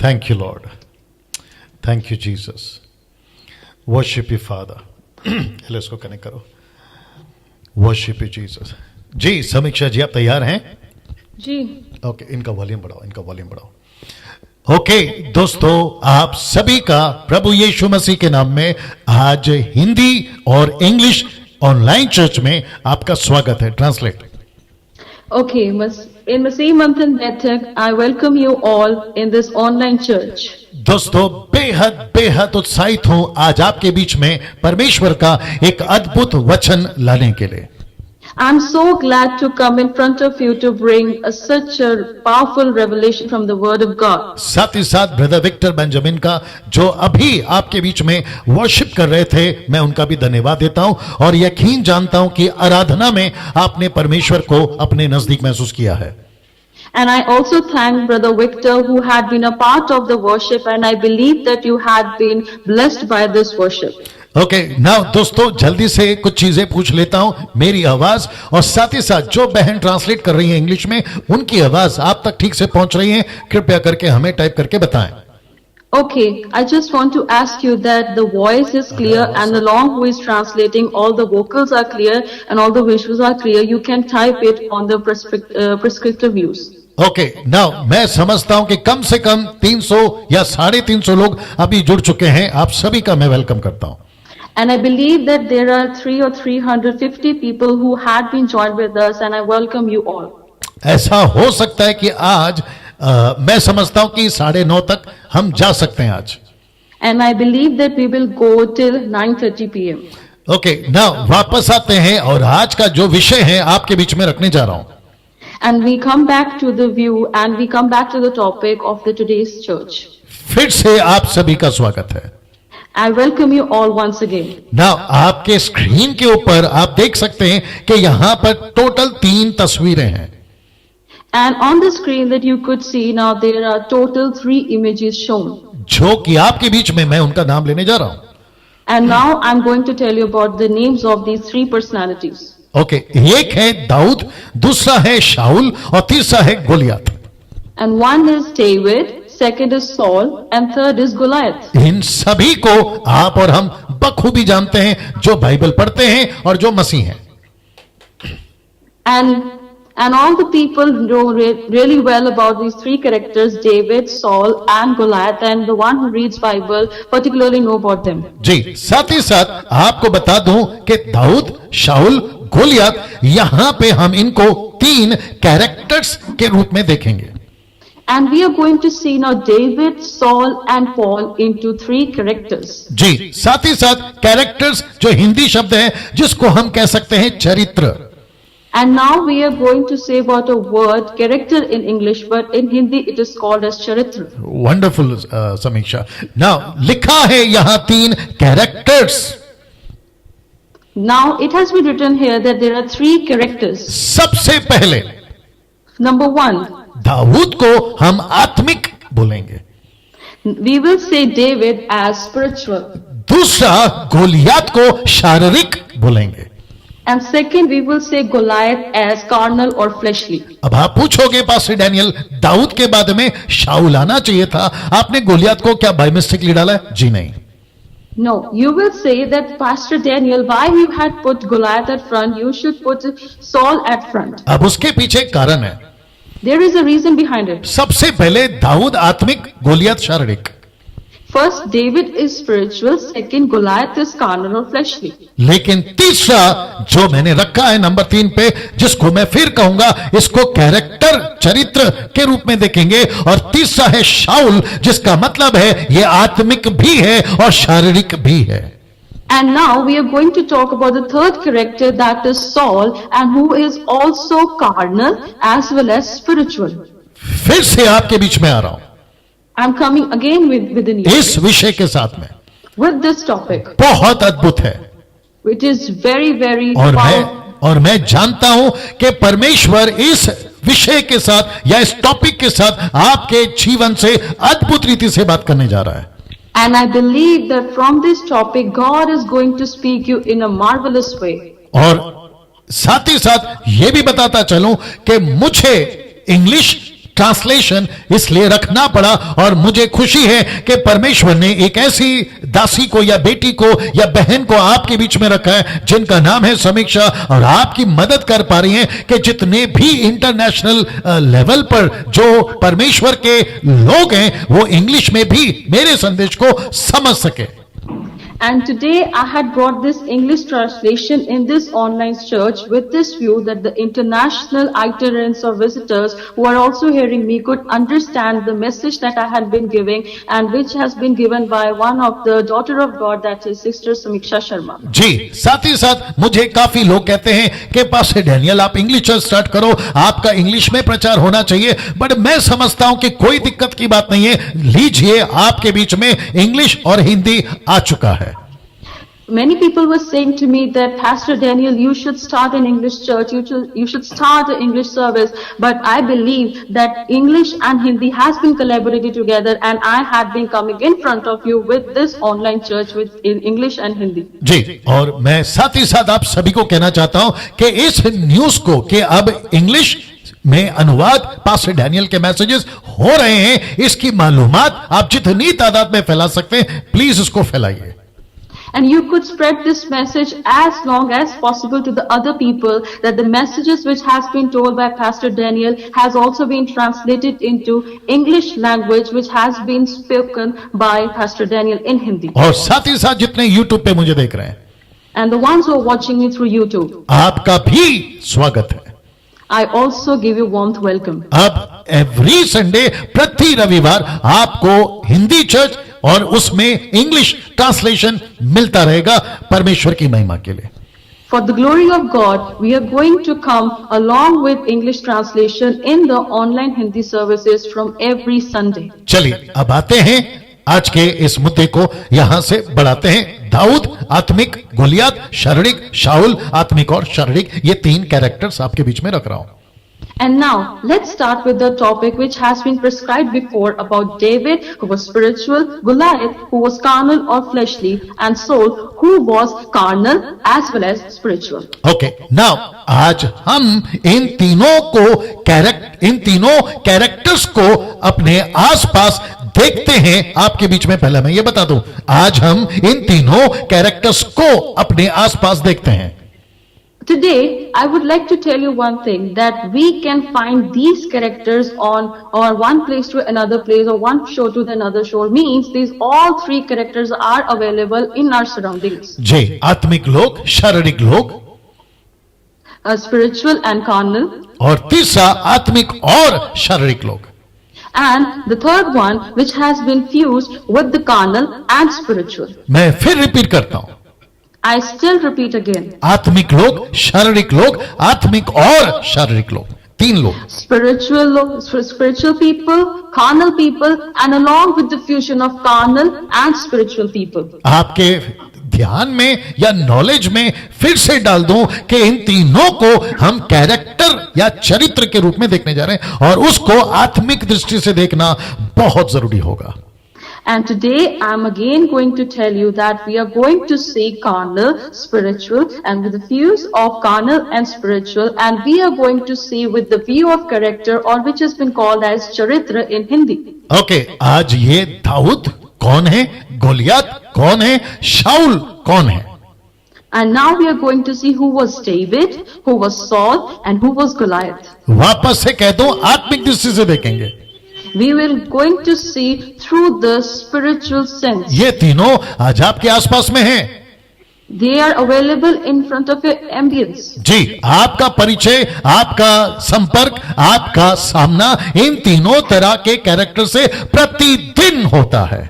Thank you, Lord. Thank you, Jesus. Worship you, Father. चलो इसको connect करो. Worship you, Jesus. जी समीक्षा जी, आप तैयार हैं? जी. ओके, इनका वॉल्यूम बढ़ाओ. ओके दोस्तों, आप सभी का प्रभु यीशु मसीह के नाम में आज हिंदी और इंग्लिश ऑनलाइन चर्च में आपका स्वागत है. Translate. Okay, in Masih Manthan Betak, I welcome you all in this online church. दोस्तों, बेहद उत्साहित हूं आज आपके बीच में परमेश्वर का एक अद्भुत वचन लाने के लिए. I'm so glad to come in front of you to bring such a powerful revelation from the Word of God. साथ ही साथ ब्रदर विक्टर बेंजामिन का जो अभी आपके बीच में वर्शिप कर रहे थे, मैं उनका भी धन्यवाद देता हूं और यकीन जानता हूं कि आराधना में आपने परमेश्वर को अपने नजदीक महसूस किया है. And I also thank Brother Victor who had been a part of the worship, and I believe that you had been blessed by this worship. Okay now दोस्तों, जल्दी से कुछ चीजें पूछ लेता हूं. मेरी आवाज और साथ ही साथ जो बहन ट्रांसलेट कर रही है इंग्लिश में, उनकी आवाज आप तक ठीक से पहुंच रही है? कृपया करके हमें टाइप करके बताएं. Okay, I just want to ask you that the voice is clear and along who is translating, all the vocals are clear and all the visuals are clear. You can type it on the prescriptive views. Okay now मैं समझता हूं कि कम से कम 300 या 350 लोग अभी जुड़ चुके हैं. आप सभी का मैं वेलकम करता हूं. And I believe that there are 300 or 350 people who had been joined with us, and I welcome you all. ऐसा हो सकता है कि आज मैं समझता हूं कि 9:30 तक हम जा सकते हैं आज. And I believe that we will go till 9:30 p.m. Okay now वापस आते हैं और आज का जो विषय है आपके बीच में रखने जा रहा हूं. And we come back to the view and we come back to the topic of the today's church. फिर से आप सभी का स्वागत है. I welcome you all once again. Now आपके स्क्रीन के ऊपर आप देख सकते हैं कि यहां पर टोटल 3 तस्वीरें हैं. And on the screen that you could see now, there are total 3 images shown. जो कि आपके बीच में मैं उनका नाम लेने जा रहा हूं. And now I'm going to tell you about the names of these 3 personalities. Okay एक है दाऊद, दूसरा है शाऊल और तीसरा है Goliath. And one is David, second is Saul, and third is Goliath. इन सभी को आप और हम बखूबी जानते हैं जो बाइबल पढ़ते हैं और जो मसीह हैं. And all the people know really well about these 3 characters, David, Saul, and Goliath, and the one who reads Bible particularly know about them. जी, साथ ही साथ आपको बता दूं कि दाऊद, शाऊल, गोलियत, यहां पे हम इनको 3 कैरेक्टर्स के रूप में देखेंगे. And we are going to see now David, Saul, and Paul into 3 characters. जी, साथ ही साथ कैरेक्टर्स जो हिंदी शब्द है जिसको हम कह सकते हैं चरित्र. And now we are going to say about a word character in English, but in Hindi it is called as charitra. Wonderful समीक्षा. नाउ लिखा है यहां 3 characters. Now it has been written here that there are 3 characters. सबसे पहले Number 1, Dawood को हम आत्मिक बोलेंगे. we will say David as spiritual. दूसरा गोलियत को शारीरिक बोलेंगे. And second, we will say Goliath as carnal or fleshly. अब आप पूछोगे पास्टर डैनियल, दाऊद के बाद में शाऊल आना चाहिए था, आपने गोलियत को क्या बाय मिस्टेकली डाला है? जी नहीं. No, you will say that Pastor Daniel, why you had put Goliath at front, you should put Saul at front. अब उसके पीछे एक कारण है. There is a reason behind it. सबसे पहले दाऊद आत्मिक, गोलियत शारीरिक. First, David is spiritual. Second, Goliath is carnal or fleshly. लेकिन तीसरा जो मैंने रखा है नंबर 3 पे, जिसको मैं फिर कहूंगा, इसको कैरेक्टर चरित्र के रूप में देखेंगे. और तीसरा है शाऊल, जिसका मतलब है ये आत्मिक भी है और शारीरिक भी है. And now we are going to talk about the third character, that is Saul, and who is also carnal as well as spiritual. फिर से आपके बीच में आ रहा हूं I'm coming again within you इस विषय के साथ में. with this topic, बहुत अद्भुत है. which is very, very और मैं जानता हूं कि परमेश्वर इस विषय के साथ या इस टॉपिक के साथ आपके जीवन से अद्भुत रीति से बात करने जा रहा है. And I believe that from this topic, God is going to speak you in a marvelous way. और साथ ही साथ ये भी बताता चलूं कि मुझे इंग्लिश ट्रांसलेशन इसलिए रखना पड़ा और मुझे खुशी है कि परमेश्वर ने एक ऐसी दासी को या बेटी को या बहन को आपके बीच में रखा है जिनका नाम है समीक्षा, और आपकी मदद कर पा रही हैं कि जितने भी इंटरनेशनल लेवल पर जो परमेश्वर के लोग हैं वो इंग्लिश में भी मेरे संदेश को समझ सके। And today I had brought this English translation in this online church with this view that the international itinerants or visitors who are also hearing me could understand the message that I had been giving and which has been given by one of the daughter of God, that is Sister Samiksha Sharma. जी, साथ ही साथ मुझे काफी लोग कहते हैं कि pastor Daniel आप English church start करो, आपका इंग्लिश में प्रचार होना चाहिए, बट मैं समझता हूं कि कोई दिक्कत की बात नहीं है। लीजिए, आपके बीच में इंग्लिश और हिंदी आ चुका है। Many people were saying to me that Pastor Daniel, you should start an English church, you should start an English service, but I believe that English and Hindi has been collaborated together and I had been coming in front of you with this online church with in English and Hindi. जी, और मैं साथ ही साथ आप सभी को कहना चाहता हूं कि इस न्यूज को कि अब इंग्लिश में अनुवाद पास्टर डैनियल के मैसेजेस हो रहे हैं, इसकी मालूमात आप जितनी तादाद में फैला सकते हैं प्लीज इसको फैलाइए। And you could spread this message as long as possible to the other people, that the messages which has been told by Pastor Daniel has also been translated into English language, which has been spoken by Pastor Daniel in Hindi. और साथ ही साथ जितने YouTube पे मुझे देख रहे हैं, And the ones who are watching me through YouTube, आपका भी स्वागत है। I also give you warmth welcome. अब एवरी संडे, प्रति रविवार आपको हिंदी चर्च और उसमें इंग्लिश ट्रांसलेशन मिलता रहेगा परमेश्वर की महिमा के लिए। For the glory of God, we are going to come along with English translation in the online Hindi services from every Sunday. चलिए अब आते हैं आज के इस मुद्दे को यहां से बढ़ाते हैं। दाऊद आत्मिक, गोलियत शारीरिक, शाऊल आत्मिक और शारीरिक, ये तीन कैरेक्टर्स आपके बीच में रख रहा हूं। And now, let's start with the topic which has been prescribed before about David, who was spiritual, Goliath, who was carnal or fleshly, and Saul, who was carnal as well as spiritual. Okay, now आज हम इन तीनों characters को अपने आसपास देखते हैं। आपके बीच में पहले मैं ये बता दूं, आज हम इन तीनों कैरेक्टर्स को अपने आसपास देखते हैं। Today, I would like to tell you one thing, that we can find these characters on or one place to another place or one show to another show, means these all three characters are available in our surroundings. जी, आत्मिक लोग, शारीरिक लोग, Spiritual and carnal. और तीसरा आत्मिक और शारीरिक लोग। And the third one, which has been fused with the carnal and spiritual. मैं फिर रिपीट करता हूं, I still repeat again. आत्मिक लोग, शारीरिक लोग, आत्मिक और शारीरिक लोग, तीन लोग। Spiritual people, carnal people, and along with the fusion of carnal and spiritual people. आपके ध्यान में या नॉलेज में फिर से डाल दूं कि इन तीनों को हम कैरेक्टर या चरित्र के रूप में देखने जा रहे हैं और उसको आत्मिक दृष्टि से देखना बहुत जरूरी होगा। And today I am again going to tell you that we are going to see carnal, spiritual, and with the fuse of carnal and spiritual, and we are going to see with the view of character, or which has been called as charitra in Hindi. Okay, आज ये दाऊद कौन है, गोलियत कौन है, शाऊल कौन है? And now we are going to see who was David, who was Saul, and who was Goliath. वापस से कह दो, आत्मिक दृष्टि से देखेंगे। We will going to see through the spiritual sense. ये तीनों आज आपके आसपास में हैं। They are available in front of your ambience. जी, आपका परिचय, आपका संपर्क, आपका सामना इन तीनों तरह के कैरेक्टर से प्रतिदिन होता है।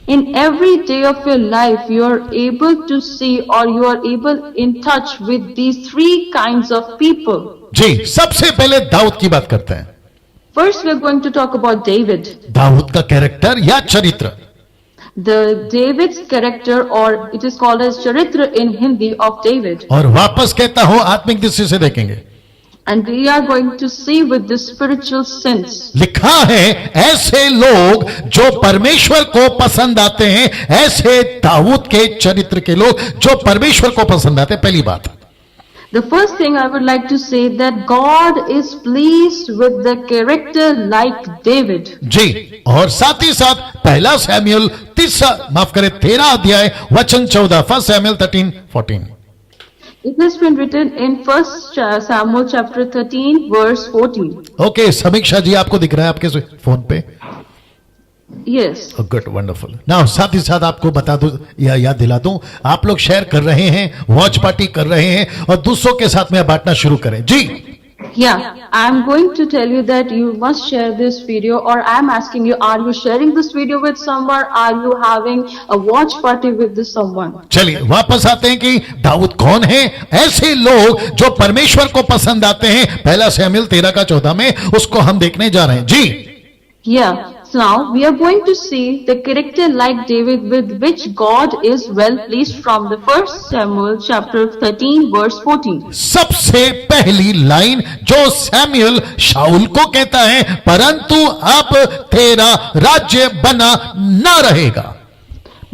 In every day of your life, you are able to see or you are able in touch with these three kinds of people. जी, सबसे पहले दाऊद की बात करते हैं। First, we are going to talk about David. Dawood का character या चरित्र। The David's character, or it is called as charitra in Hindi of David. और वापस कहता हूं, आत्मिक दृष्टि से देखेंगे। And we are going to see with the spiritual sense. लिखा है, ऐसे लोग जो परमेश्वर को पसंद आते हैं, ऐसे दाऊद के चरित्र के लोग जो परमेश्वर को पसंद आते हैं। पहली बात, The first thing I would like to say that God is pleased with the character like David. जी, और साथ ही साथ पहला सैमुएल 13 अध्याय वचन 14, 1 Samuel 13:14। It has been written in 1 Samuel chapter 13 verse 14. Okay, समीक्षा जी आपको दिख रहा है आपके फोन पे? Yes. Good, wonderful. नाउ साथ ही साथ आपको बता दूं या याद दिला दूं, आप लोग शेयर कर रहे हैं, वॉच पार्टी कर रहे हैं और दूसरों के साथ में बांटना शुरू करें। जी, Yeah, I'm going to tell you that you must share this video, or I'm asking you, are you sharing this video with someone? Are you having a watch party with this someone? चलिए वापस आते हैं कि दाऊद कौन है। ऐसे लोग जो परमेश्वर को पसंद आते हैं, पहला सैमुएल 13:14 में उसको हम देखने जा रहे हैं। जी, Yeah, so now we are going to see the character like David with which God is well pleased from the 1 Samuel chapter 13 verse 14. सबसे पहली लाइन जो सैमुएल शाऊल को कहता है, परंतु अब तेरा राज्य बना ना रहेगा।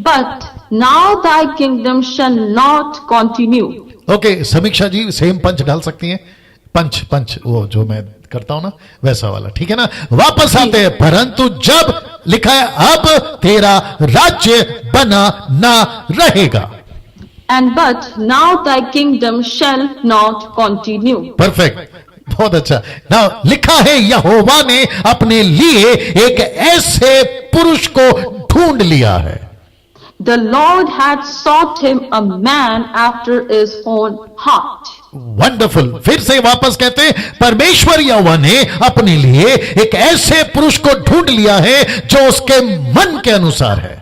But now thy kingdom shall not continue. Okay, समीक्षा जी सेम पंच डाल सकती हैं? पंच वो जो मैं करता हूं ना, वैसा वाला, ठीक है ना? वापस आते हैं, परंतु जब लिखा है अब तेरा राज्य बना ना रहेगा। And but now thy kingdom shall not continue. Perfect, बहुत अच्छा। ना लिखा है यहोवा ने अपने लिए एक ऐसे पुरुष को ढूंढ लिया है। The Lord had sought him a man after his own heart. Wonderful. फिर से वापस कहते हैं, परमेश्वर यहोवा ने अपने लिए एक ऐसे पुरुष को ढूंढ लिया है जो उसके मन के अनुसार है।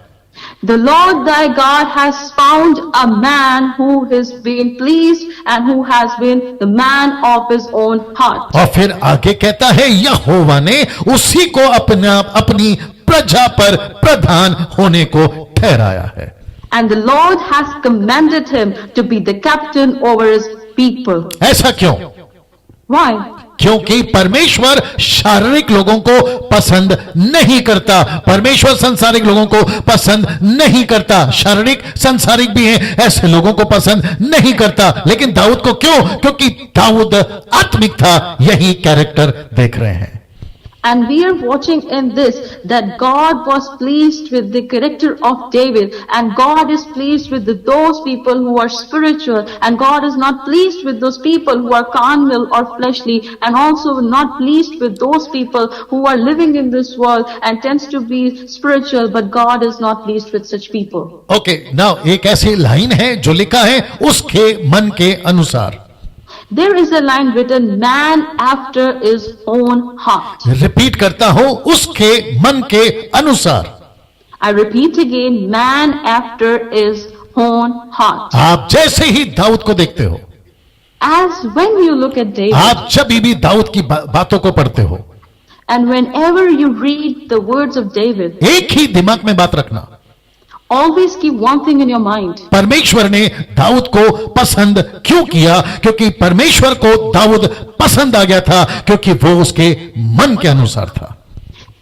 The Lord thy God has found a man who has been pleased and who has been the man of his own heart. और फिर आगे कहता है, यहोवा ने उसी को अपनी प्रजा पर प्रधान होने को ठहराया है। And the Lord has commanded him to be the captain over his people. ऐसा क्यों? Why? क्योंकि परमेश्वर शारीरिक लोगों को पसंद नहीं करता। परमेश्वर सांसारिक लोगों को पसंद नहीं करता। शारीरिक सांसारिक भी हैं, ऐसे लोगों को पसंद नहीं करता। लेकिन दाऊद को क्यों? क्योंकि दाऊद आत्मिक था। यही कैरेक्टर देख रहे हैं। And we are watching in this that God was pleased with the character of David, and God is pleased with those people who are spiritual, and God is not pleased with those people who are carnal or fleshly, and also not pleased with those people who are living in this world and tends to be spiritual, but God is not pleased with such people. Okay, now एक ऐसी line है जो लिखा है उसके मन के अनुसार। There is a line written, man after his own heart. Repeat करता हूं, उसके मन के अनुसार। I repeat again, man after his own heart. आप जैसे ही दाऊद को देखते हो, As when you look at David, आप जब भी दाऊद की बातों को पढ़ते हो, and whenever you read the words of David, एक ही दिमाग में बात रखना, always keep one thing in your mind. परमेश्वर ने दाऊद को पसंद क्यों किया? क्योंकि परमेश्वर को दाऊद पसंद आ गया था, क्योंकि वो उसके मन के अनुसार था।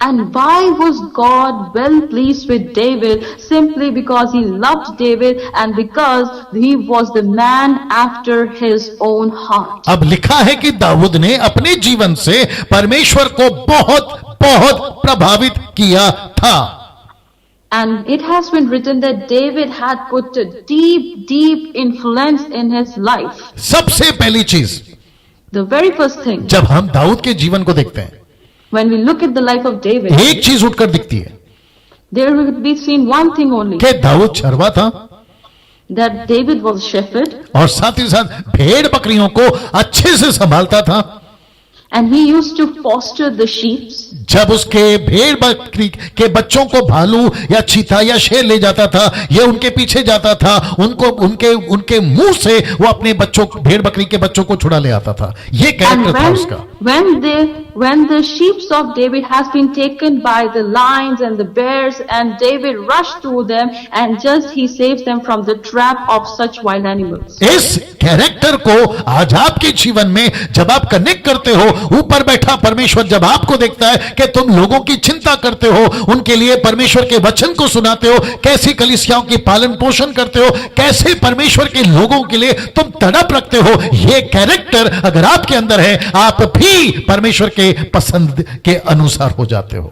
And why was God well pleased with David? Simply because he loved David and because he was the man after his own heart. अब लिखा है कि दाऊद ने अपने जीवन से परमेश्वर को बहुत बहुत प्रभावित किया था। And it has been written that David had put a deep influence in his life. सबसे पहली चीज, The very first thing, जब हम दाऊद के जीवन को देखते हैं, when we look at the life of David, एक चीज उठकर दिखती है there will be seen one thing only, कि दाऊद चरवा था that David was a shepherd, और साथ ही साथ भेड़ बकरियों को अच्छे से संभालता था। and he used to foster the sheep. जब उसके भेड़ बकरी के बच्चों को भालू या चीता या शेर ले जाता था, ये उनके पीछे जाता था, उनको उनके मुंह से वो अपने बच्चों, भेड़ बकरी के बच्चों को छुड़ा ले आता था। ये कैरेक्टर था उसका। when the sheep of David has been taken by the lions and the bears, and David rushed to them, and just he saves them from the trap of such wild animals. इस character को आज आपके जीवन में जब आप connect करते हो, ऊपर बैठा परमेश्वर जब आपको देखता है कि तुम लोगों की चिंता करते हो, उनके लिए परमेश्वर के वचन को सुनाते हो, कैसी कलीसियाओं की पालन पोषण करते हो, कैसे परमेश्वर के लोगों के लिए तुम तड़प रखते हो, ये कैरेक्टर अगर आपके अंदर है, आप भी परमेश्वर के पसंद के अनुसार हो जाते हो.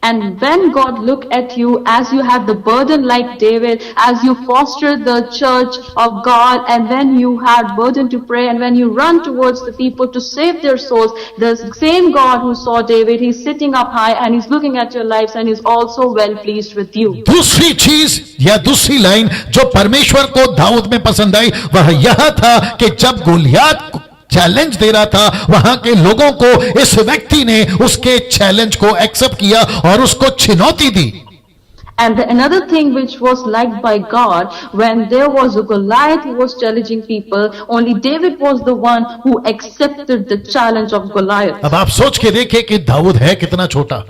And when God look at you, as you have the burden like David, as you foster the church of God, and when you have burden to pray, and when you run towards the people to save their souls, the same God who saw David, he's sitting up high and he's looking at your lives and he's also well pleased with you. दूसरी चीज या दूसरी line जो परमेश्वर को दाऊद में पसंद आई वह यह था कि जब गोलियत चैलेंज दे रहा था, वहां के लोगों को इस व्यक्ति ने उसके चैलेंज को एक्सेप्ट किया और उसको चुनौती दी. And another thing which was liked by God, when there was a Goliath who was challenging people, only David was the one who accepted the challenge of Goliath. अब आप सोच के देखिए कि दाऊद है कितना छोटा,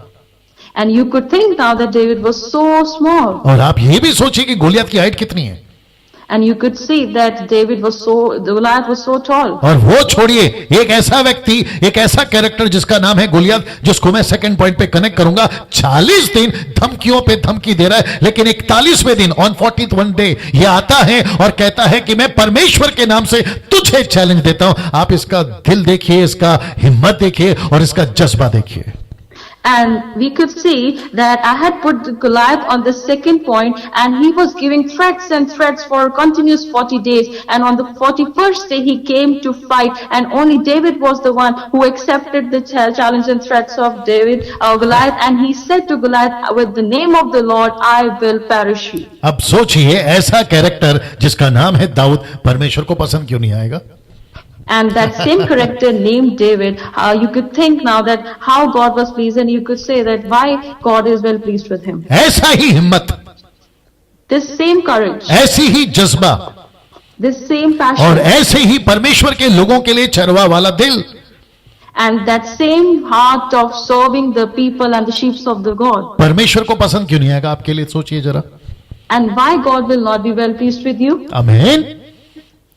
And you could think now that David was so small. और आप ये भी सोचिए कि गोलियत की हाइट कितनी है. And you could see that Goliath was so tall. और वो छोड़िए, एक ऐसा व्यक्ति, एक ऐसा कैरेक्टर जिसका नाम है गोलियत, जिसको मैं सेकंड पॉइंट पे कनेक्ट करूंगा, 40 दिन धमकियों पे धमकी दे रहा है, लेकिन 41वें दिन ऑन 41 डे ये आता है और कहता है कि मैं परमेश्वर के नाम से तुझे चैलेंज देता हूं. आप इसका दिल देखिए, इसका हिम्मत देखिए और इसका जज्बा देखिए. And we could see that I had put Goliath on the second point, and he was giving threats and threats for continuous 40 days. And on the 41st day, he came to fight, and only David was the one who accepted the challenge and threats of Goliath. And he said to Goliath, with the name of the Lord, I will perish you. अब सोचिए, ऐसा character जिसका नाम है दाऊद, परमेश्वर को पसंद क्यों नहीं आएगा? And that same character named David, you could think now that how God was pleased, and you could say that why God is well pleased with him. ऐसा ही हिम्मत, This same courage, ऐसी ही जज्बा this same और passion, ऐसे ही परमेश्वर के लोगों के लिए चरवा वाला दिल. and that same heart of serving the people and the sheep of the God. परमेश्वर को पसंद क्यों नहीं आएगा आपके लिए? सोचिए जरा. And why God will not be well pleased with you? आमीन.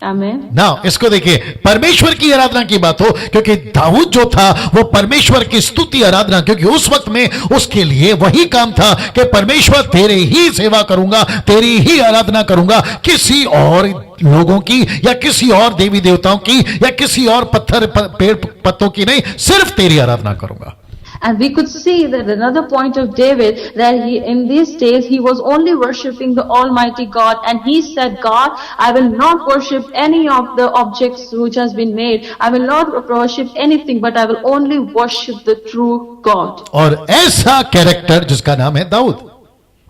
Amen. ना इसको देखिए, परमेश्वर की आराधना की बात हो, क्योंकि दाऊद जो था वो परमेश्वर की स्तुति आराधना, क्योंकि उस वक्त में उसके लिए वही काम था कि परमेश्वर तेरे ही सेवा करूंगा, तेरी ही आराधना करूंगा, किसी और लोगों की या किसी और देवी देवताओं की या किसी और पत्थर पेड़ पत्तों की नहीं, सिर्फ तेरी आराधना करूंगा. And we could see that another point of David, that in these days he was only worshipping the Almighty God, and he said, God, I will not worship any of the objects which has been made. I will not worship anything, but I will only worship the true God. और ऐसा character जिसका नाम है Dawood,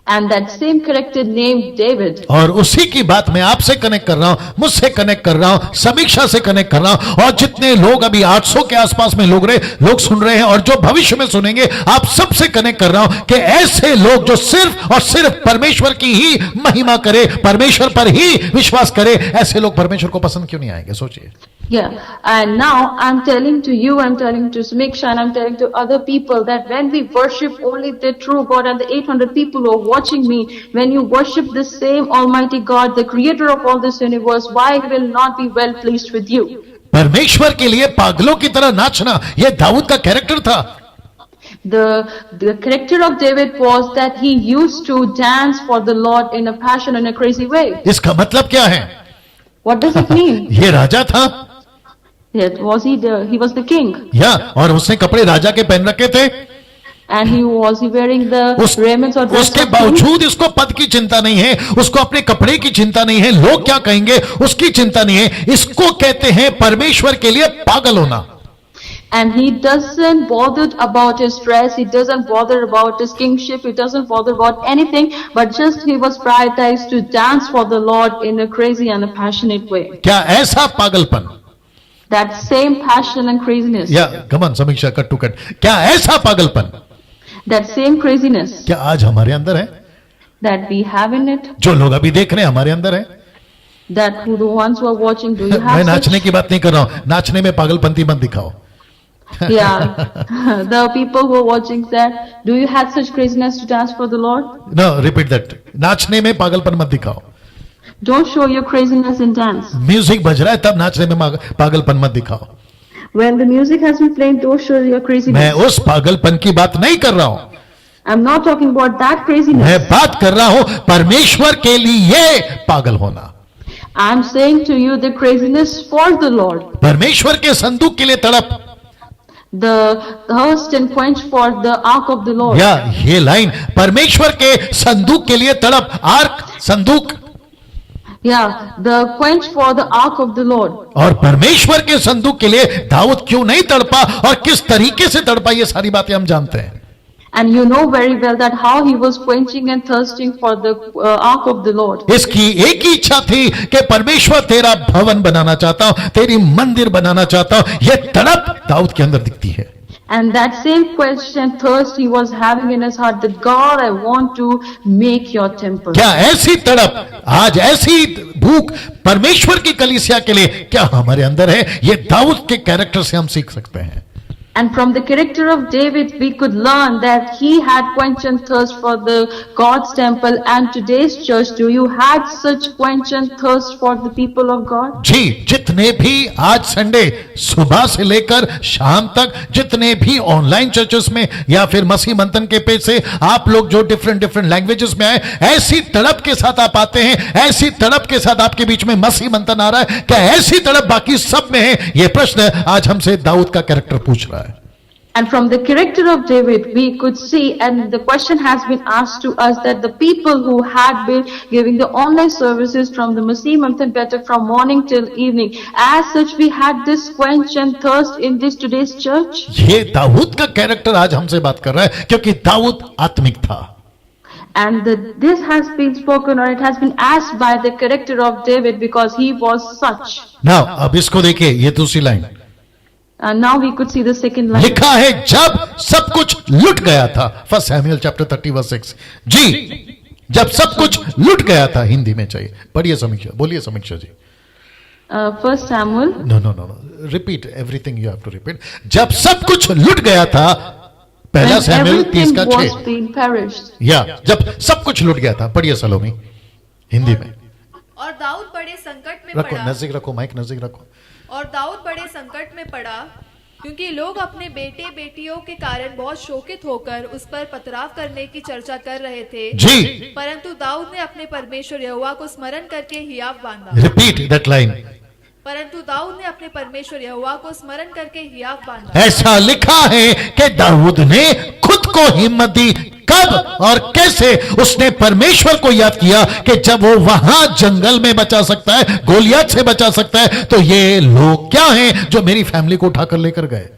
And that same character named David. और उसी की बात मैं आपसे कनेक्ट कर रहा हूं, मुझसे कनेक्ट कर रहा हूं, समीक्षा से कनेक्ट कर रहा हूं, और जितने लोग अभी 800 के आसपास में लोग सुन रहे हैं और जो भविष्य में सुनेंगे, आप सबसे कनेक्ट कर रहा हूं कि ऐसे लोग जो सिर्फ और सिर्फ परमेश्वर की ही महिमा करे, परमेश्वर पर ही विश्वास करे, ऐसे लोग परमेश्वर को पसंद क्यों नहीं आएंगे? सोचिए. Yeah, and now I'm telling to you, I'm telling to Samiksha, and I'm telling to other people that when we worship only the true God, and the 800 people who are watching me, when you worship the same Almighty God, the creator of all this universe, why He will not be well pleased with you? परमेश्वर के लिए पागलों की तरह नाचना, यह दाऊद का character था. The character of David was that he used to dance for the Lord in a passion, in a crazy way. इसका मतलब क्या है? What does it mean? ये राजा था. He was the king. या और उसने कपड़े राजा के पहन रखे थे. And was he wearing the raiments or dress उसके of king? बावजूद इसको पद की चिंता नहीं है, उसको अपने कपड़े की चिंता नहीं है, लोग क्या कहेंगे उसकी चिंता नहीं है. इसको कहते हैं परमेश्वर के लिए पागल होना. And he doesn't bother about his dress, he doesn't bother about his kingship, he doesn't bother about anything, but just he was prioritized to dance for the Lord in a crazy and a passionate way. क्या ऐसा पागलपन? That same passion and craziness. या कमन समीक्षा cut to cut, क्या ऐसा पागलपन? That same craziness. क्या आज हमारे अंदर है? That we have in it. जो लोग अभी देख रहे हैं हमारे अंदर है. That who the ones who are watching, do you मैं have नाचने such? की बात नहीं कर रहा हूं, नाचने में पागलपंती मत दिखाओ. Yeah. The people who are watching that, do you have such craziness to dance for the Lord? No repeat that, नाचने में पागलपन मत दिखाओ। Don't show your craziness in dance. Music बज रहा है तब नाचने में पागलपन मत दिखाओ। When the music has been playing, don't show your मैं craziness. उस पागलपन की बात नहीं कर रहा हूं, I'm not talking about that craziness. मैं बात कर रहा हूं परमेश्वर के लिए पागल होना, I'm saying to you the craziness for the Lord. परमेश्वर के संदूक के लिए तड़प। The thirst and quench for the ark of the Lord. या ये लाइन, परमेश्वर के संदूक के लिए तड़प, आर्क संदूक, Yeah, the quench for the ark of the Lord. और परमेश्वर के संदूक के लिए दाऊद क्यों नहीं तड़पा और किस तरीके से तड़पा, ये सारी बातें हम जानते हैं। And you know very well that how he was quenching and thirsting for the ark of the Lord. इसकी एक ही इच्छा थी कि परमेश्वर तेरा भवन बनाना चाहता हूं, तेरी मंदिर बनाना चाहता हूं, ये तड़प दाऊद के अंदर दिखती है। And that same quench and thirst he was having in his heart, that God, I want to make your temple. क्या ऐसी तड़प, आज ऐसी भूख परमेश्वर की कलीसिया के लिए क्या हमारे अंदर है? ये दाऊद के कैरेक्टर से हम सीख सकते हैं। And from the character of David, we could learn that he had quench and thirst for the God's temple. And today's church, do you have such quench and thirst for the people of God? जी, जितने भी आज Sunday सुबह से लेकर शाम तक, जितने भी ऑनलाइन चर्चेस में या फिर मसीह मंथन के पेज से आप लोग जो डिफरेंट लैंग्वेजेस में आए, ऐसी तड़प के साथ आप आते हैं, ऐसी तड़प के साथ आपके बीच में मसीह मंथन आ रहा है, क्या ऐसी तड़प बाकी सब में है? ये प्रश्न आज हमसे दाऊद का कैरेक्टर पूछ रहा है। And from the character of David, we could see, and the question has been asked to us, that the people who had been giving the online services from the Masih Manthan Better from morning till evening, as such we had this quench and thirst in this today's church. ये दाऊद का character आज हमसे बात कर रहा है, क्योंकि दाऊद आत्मिक था। And this has been spoken, or it has been asked by the character of David, because he was such. Now अब इसको देखिए, ये दूसरी line And now we could see the second line. लिखा है, जब सब कुछ लुट गया था। 1 सैमुएल चैप्टर 30:6। जी, जब सब कुछ लुट गया था, हिंदी में चाहिए, पढ़िए समीक्षा, बोलिए Samiksha ji. 1 Samuel. No, repeat everything, you have to repeat. जब सब कुछ लुट गया था, पहला And Samuel everything 30:6। was being perished. या जब सब कुछ लुट गया था, पढ़िए सलोमी हिंदी में। और दाऊद बड़े संकट में रखो, पड़ा। नजदीक रखो, माइक नजदीक रखो। और दाऊद बड़े संकट में पड़ा, क्योंकि लोग अपने बेटे बेटियों के कारण बहुत शोकित होकर उस पर पथराव करने की चर्चा कर रहे थे। जी, परंतु दाऊद ने अपने परमेश्वर यहोवा को स्मरण करके हियाव बांधा। Repeat that line. परंतु दाऊद ने अपने परमेश्वर यहोवा को स्मरण करके हियाव बांधा। ऐसा लिखा है कि दाऊद ने खुद को हिम्मत दी। कब और कैसे उसने परमेश्वर को याद किया कि जब वो वहां जंगल में बचा सकता है, गोलियत से बचा सकता है, तो ये लोग क्या हैं जो मेरी फैमिली को उठाकर लेकर गए।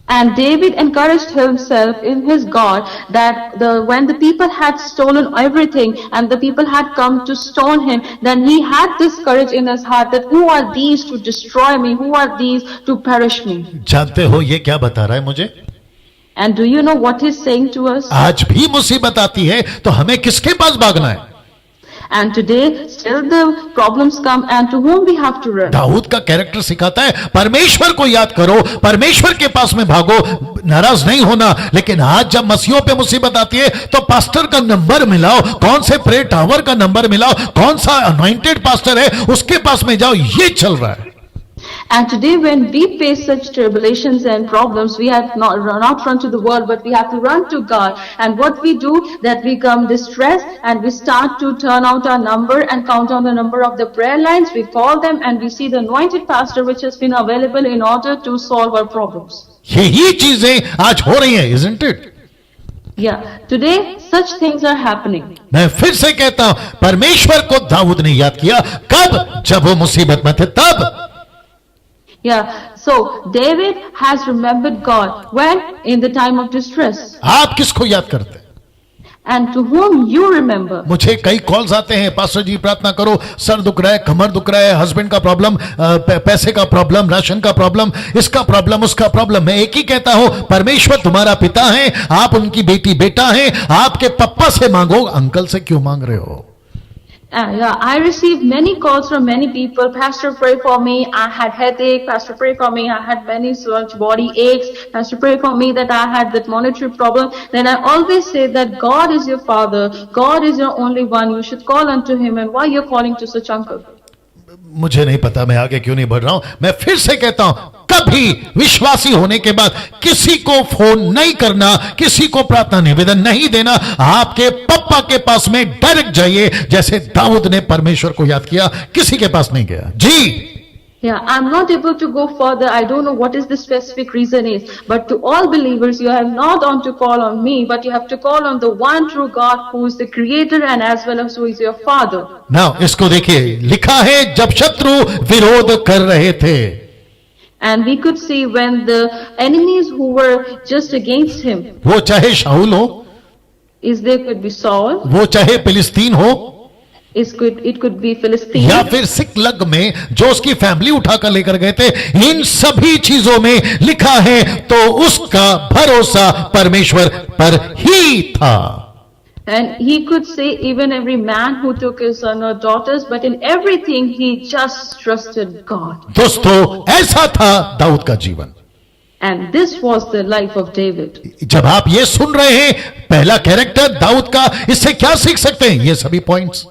And David encouraged himself in his God that when the people had stolen everything and the people had come to stone him, then he had this courage in his heart that who are these to destroy me? Who are these to perish me? जानते हो ये क्या बता रहा है मुझे? And do you know what he's saying to us? आज भी मुसीबत आती है तो हमें किसके पास भागना है? And today still the problems come, and to whom we have to run? Dawood का कैरेक्टर सिखाता है परमेश्वर को याद करो, परमेश्वर के पास में भागो, नाराज नहीं होना। लेकिन आज जब मसीहों पे मुसीबत आती है तो पास्टर का नंबर मिलाओ, कौन से प्रे टावर का नंबर मिलाओ, कौन सा अनॉइंटेड पास्टर है उसके पास में जाओ, ये चल रहा है। And today when we face such tribulations and problems, we have not run to the world, but we have to run to God. And what we do, that we come distressed and we start to turn out our number and count on the number of the prayer lines. We call them and we see the anointed pastor which has been available in order to solve our problems. यही चीजें आज हो रही हैं, isn't it? Yeah, today such things are happening. मैं फिर से कहता हूं, परमेश्वर को दाऊद ने याद किया कब? जब वो मुसीबत में थे तब। Yeah, so David has remembered God when? In the time of distress. आप किसको याद करते हैं? And to whom you remember? मुझे कई कॉल्स आते हैं, पास्टर जी प्रार्थना करो, सर दुख रहा है, कमर दुख रहा है, हस्बैंड का प्रॉब्लम, पैसे का प्रॉब्लम, राशन का प्रॉब्लम, इसका प्रॉब्लम, उसका प्रॉब्लम। मैं एक ही कहता हूं, परमेश्वर तुम्हारा पिता है, आप उनकी बेटी बेटा हैं, आपके पप्पा से मांगो, अंकल से क्यों मांग रहे हो? Yeah, I received many calls from many people. Pastor, pray for me. I had headache. Pastor, pray for me. I had many such body aches. Pastor, pray for me that I had that monetary problem. Then I always say that God is your Father. God is your only one. You should call unto Him. And why you're calling to such uncle? मुझे नहीं पता मैं आगे क्यों नहीं बढ़ रहा हूं. मैं फिर से कहता हूं, कभी विश्वासी होने के बाद किसी को फोन नहीं करना, किसी को प्रार्थना निवेदन नहीं देना. आपके पप्पा के पास में डायरेक्ट जाइए, जैसे दाऊद ने परमेश्वर को याद किया, किसी के पास नहीं गया. जी. Yeah, I'm not able to go further. I don't know what is the specific reason is. But to all believers, you have not on to call on me, but you have to call on the one true God who is the creator and as well as who is your father. Now, इसको देखिए, लिखा है जब शत्रु विरोध कर रहे थे. And we could see when the enemies who were just against him, वो चाहे शाऊल हो, is there could be Saul, वो चाहे फिलिस्तीन हो, it could be Philistine, या फिर सिकलग में जो उसकी फैमिली उठाकर लेकर गए थे. इन सभी चीजों में लिखा है तो उसका भरोसा परमेश्वर पर ही था. and he could say even every man who took his son or daughters, but in everything he just trusted God. दोस्तों, ऐसा था दाऊद का जीवन. And this was the life of David. जब आप ये सुन रहे हैं, पहला कैरेक्टर दाऊद का, इससे क्या सीख सकते हैं? ये सभी points.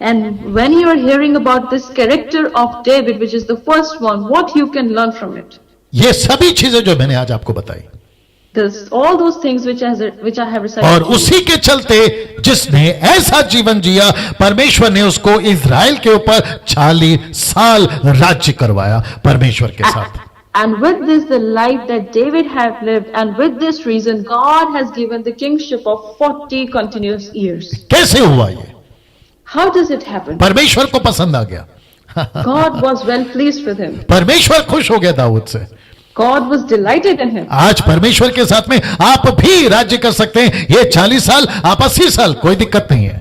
And when you are hearing about this character of David, which is the first one, what you can learn from it? ये सभी चीजें जो मैंने आज आपको बताई, All those things which I have recited. और उसी के चलते जिसने ऐसा जीवन जिया, परमेश्वर ने उसको इजराइल के ऊपर 40 साल राज्य करवाया परमेश्वर के साथ. And with this, the life that David had lived, and with this reason, God has given the kingship of 40 continuous years. कैसे हुआ ये? How does it happen? परमेश्वर को पसंद आ गया. God was well pleased with him. परमेश्वर खुश हो गया दाऊद से. God was delighted in him. आज परमेश्वर के साथ में आप भी राज्य कर सकते हैं. ये 40 साल, आप 80 साल, कोई दिक्कत नहीं है.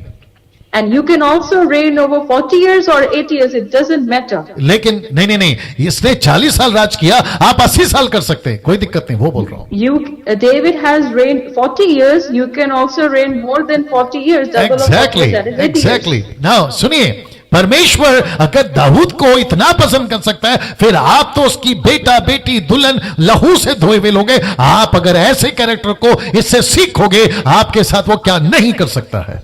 And you can also reign over 40 years or 80 years, it doesn't matter. लेकिन नहीं, इसने 40 साल राज किया, आप 80 साल कर सकते हैं, कोई दिक्कत नहीं, वो बोल रहा हूं. David has reigned 40 years, you can also reign more than 40 years. Exactly. Now, सुनिए, परमेश्वर अगर दाऊद को इतना पसंद कर सकता है, फिर आप तो उसकी बेटा बेटी दुल्हन लहू से धोए हुए लोगे. आप अगर ऐसे कैरेक्टर को इससे सीखोगे, आपके साथ वो क्या नहीं कर सकता है.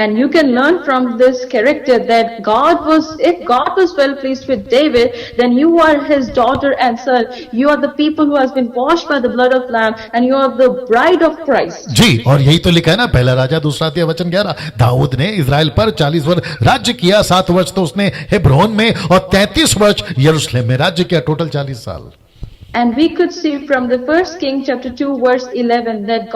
And you can learn from this character that if God was well pleased with David, then you are his daughter and son. You are the people who has been washed by the blood of Lamb, and you are the bride of Christ. जी, और यही तो लिखा है ना, पहला राजा 2 अध्याय वचन 11. दाऊद ने इजराइल पर 40 वर्ष राज्य किया. 7 वर्ष तो उसने हेब्रोन में और 33 वर्ष यरूशलेम में राज्य किया. टोटल 40 साल. And we could see from the first King chapter 2 verse 11 that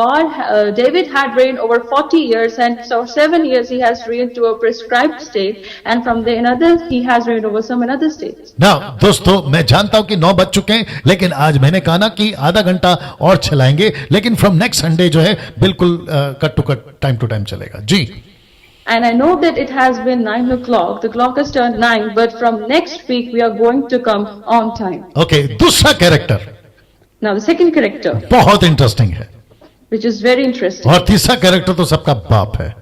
David had reigned over 40 years, and so 7 years he has reigned to a prescribed state, and from the another he has reigned over some another states. Now, दोस्तों, मैं जानता हूं कि 9 बज चुके हैं, लेकिन आज मैंने कहा ना कि आधा घंटा और चलाएंगे, लेकिन फ्रॉम नेक्स्ट संडे जो है बिल्कुल cut to cut, time to time चलेगा. जी. And I know that it has been 9 o'clock. The clock has turned 9, but from next week we are going to come on time. Okay, दूसरा character. Now the second character, बहुत interesting है. which is very interesting. और तीसरा character तो सबका बाप है.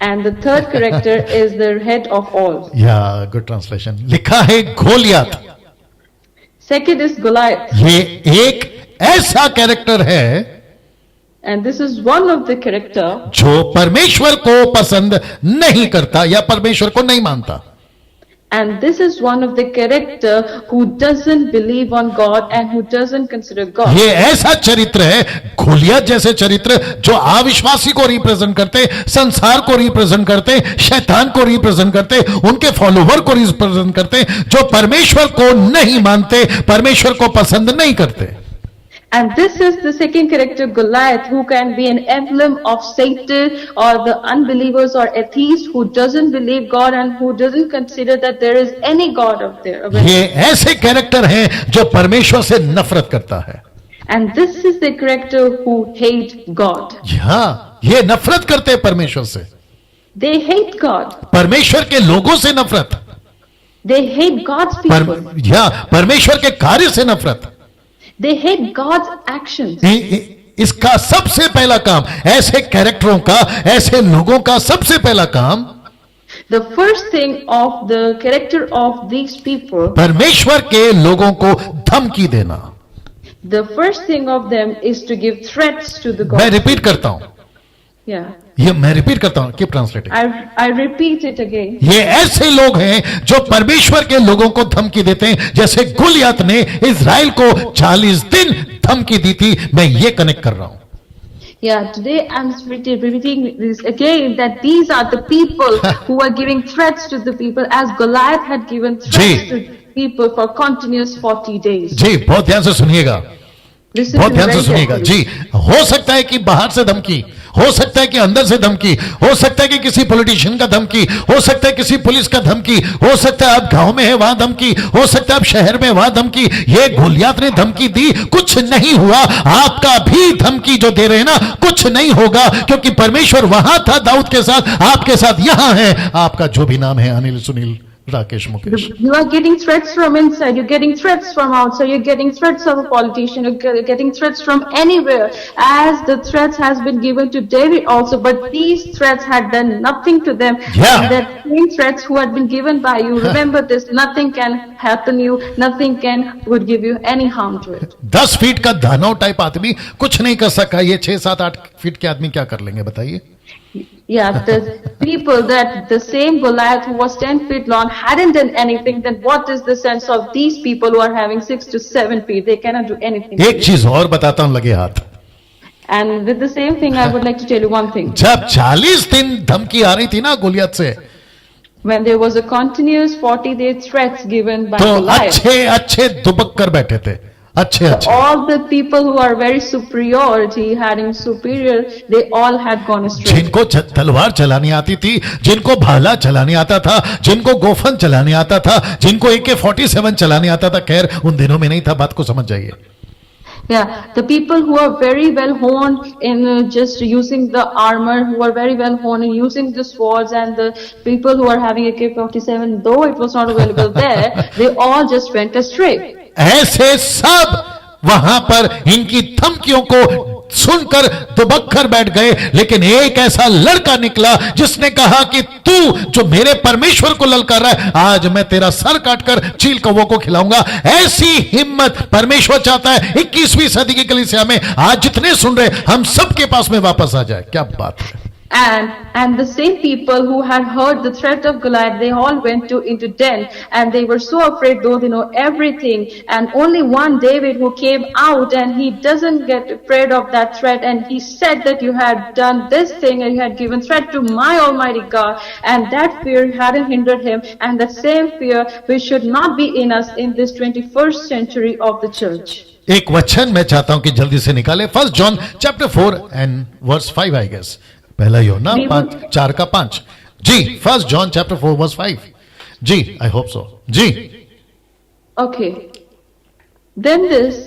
And the third character is the head of all. या गुड ट्रांसलेशन. लिखा है गोलियत. Second is Goliath. ये एक ऐसा कैरेक्टर है And this is one of the character जो परमेश्वर को पसंद नहीं करता या परमेश्वर को नहीं मानता. And this is one of the character who doesn't believe on God and who doesn't consider God. ये ऐसा चरित्र है, गोलियत जैसे चरित्र, जो अविश्वासी को रिप्रेजेंट करते, संसार को रिप्रेजेंट करते, शैतान को रिप्रेजेंट करते, उनके फॉलोवर को रिप्रेजेंट करते, जो परमेश्वर को नहीं मानते, परमेश्वर को पसंद नहीं करते. And this is the second character, Goliath, who can be an emblem of Satan or the unbelievers or atheists who doesn't believe God and who doesn't consider that there is any God out there. ये ऐसे character हैं जो परमेश्वर से नफरत करता है. And this is the character who hate God. हाँ, ये नफरत करते हैं परमेश्वर से. They hate God. परमेश्वर के लोगों से नफरत. They hate God's people. परमेश्वर के कार्य से नफरत. They hate God's actions. इसका सबसे पहला काम, ऐसे कैरेक्टरों का, ऐसे लोगों का सबसे पहला काम, The first thing of the character of these people, परमेश्वर के लोगों को धमकी देना। the first thing of them is to give threats to the मैं God. रिपीट करता हूं, Yeah. ये मैं रिपीट करता हूं, keep translating. I repeat it again. ये ऐसे लोग हैं जो परमेश्वर के लोगों को धमकी देते हैं, जैसे गुलियत ने इज़राइल को 40 दिन धमकी दी थी। मैं ये कनेक्ट कर रहा हूं। Yeah, today I'm repeating this again, that these are the people who are giving threats to the people, as Goliath had given threats to people for continuous 40 days. जी बहुत ध्यान से सुनिएगा, Listen बहुत to me ध्यान से very सुनिएगा। carefully. जी, हो सकता है कि बाहर से धमकी, हो सकता है कि अंदर से धमकी, हो सकता है कि किसी पॉलिटिशियन का धमकी, हो सकता है किसी पुलिस का धमकी, हो सकता है आप गांव में है वहां धमकी, हो सकता है आप शहर में वहां धमकी। ये गोलियत ने धमकी दी, कुछ नहीं हुआ। आपका भी धमकी जो दे रहे हैं ना, कुछ नहीं होगा, क्योंकि परमेश्वर वहां था दाऊद के साथ, आपके साथ यहां है। आपका जो भी नाम है, Anil, Sunil, Rakesh, Mukesh. You are getting threats from inside, you're getting threats from outside, you're getting threats of a politician, you're getting threats from anywhere, as the threats has been given to David also, but these threats had done nothing to them. Yeah. And that same threats who had been given by you, remember this, nothing can happen you, nothing would give you any harm to it. 10 feet का दानव type आदमी कुछ नहीं कर सका, ये 6, 7, 8 feet के आदमी क्या कर लेंगे बताइए? Yeah, the people that the same Goliath who was 10 feet long hadn't done anything, then what is the sense of these people who are having 6 to 7 feet? They cannot do anything. एक चीज और बताता हूं, लगे हाथ। And with the same thing, I would like to tell you one thing. जब 40 दिन धमकी आ रही थी ना गोलियत से, When there was a continuous 40-day threats given by तो Goliath, अच्छे अच्छे दुबक कर बैठे थे, अच्छे अच्छे। all the people who are very superiority, having superior, they all had gone astray. जिनको तलवार चलानी आती थी, जिनको भाला चलाने आता था, जिनको गोफन चलाने आता था, जिनको AK-47 चलाने आता था, खैर उन दिनों में नहीं था, बात को समझ जाइए। Yeah, the people who are very well honed in just using the armor, who are very well honed in using the swords, and the people who are having AK-47, though it was not available there, they all just went astray. ऐसे सब वहां पर इनकी धमकियों को सुनकर दुबक कर बैठ गए, लेकिन एक ऐसा लड़का निकला जिसने कहा कि तू जो मेरे परमेश्वर को ललकार रहा है, आज मैं तेरा सर काटकर चील कौवों को खिलाऊंगा। ऐसी हिम्मत परमेश्वर चाहता है 21वीं सदी की कलीसिया में आज जितने सुन रहे, हम सबके पास में वापस आ जाए। क्या बात है। And the same people who had heard the threat of Goliath, they all went into den, and they were so afraid, though they know everything. And only one David who came out, and he doesn't get afraid of that threat, and he said that you had done this thing and you had given threat to my Almighty God, and that fear hadn't hindered him, and that same fear which should not be in us in this 21st century of the church. एक वचन मैं चाहता हूं कि जल्दी से निकाले, 1 John chapter 4 and verse 5 I guess. पहला योना 4 का 5 जी। 1 जॉन चैप्टर 4 वर्स 5 जी। आई होप सो जी। Okay. Then this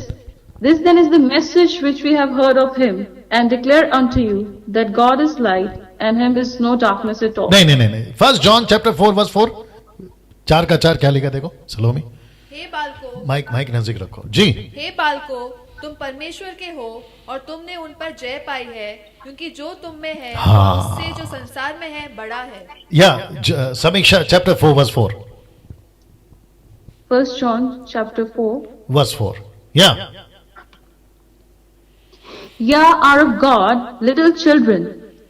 then is the message which we have heard of him and declare unto you that God is light and him is no darkness at all. नहीं 1 John chapter 4 verse 4 4 का 4 क्या लिखा देखो सलोमी। हे बालको, mic नजदीक रखो जी। हे बालको, तुम परमेश्वर के हो और तुमने उन पर जय पाई है, क्योंकि जो तुम में है उससे जो संसार में है बड़ा है। या Samiksha chapter 4 verse 4 1 John chapter 4. Verse 4 या Ye are of God, little children,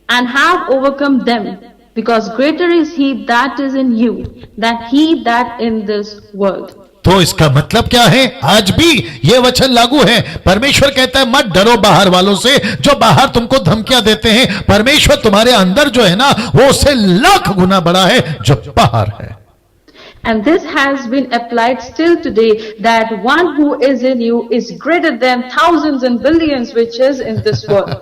and have overcome them, because greater is he that is in you than he that in this world. तो इसका मतलब क्या है? आज भी ये वचन लागू है। परमेश्वर कहता है मत डरो बाहर वालों से जो बाहर तुमको धमकियां देते हैं। परमेश्वर तुम्हारे अंदर जो है ना, वो उससे लाख गुना बड़ा है जो बाहर है। And this has been applied still today, that one who is in you is greater than thousands and billions which is in this world.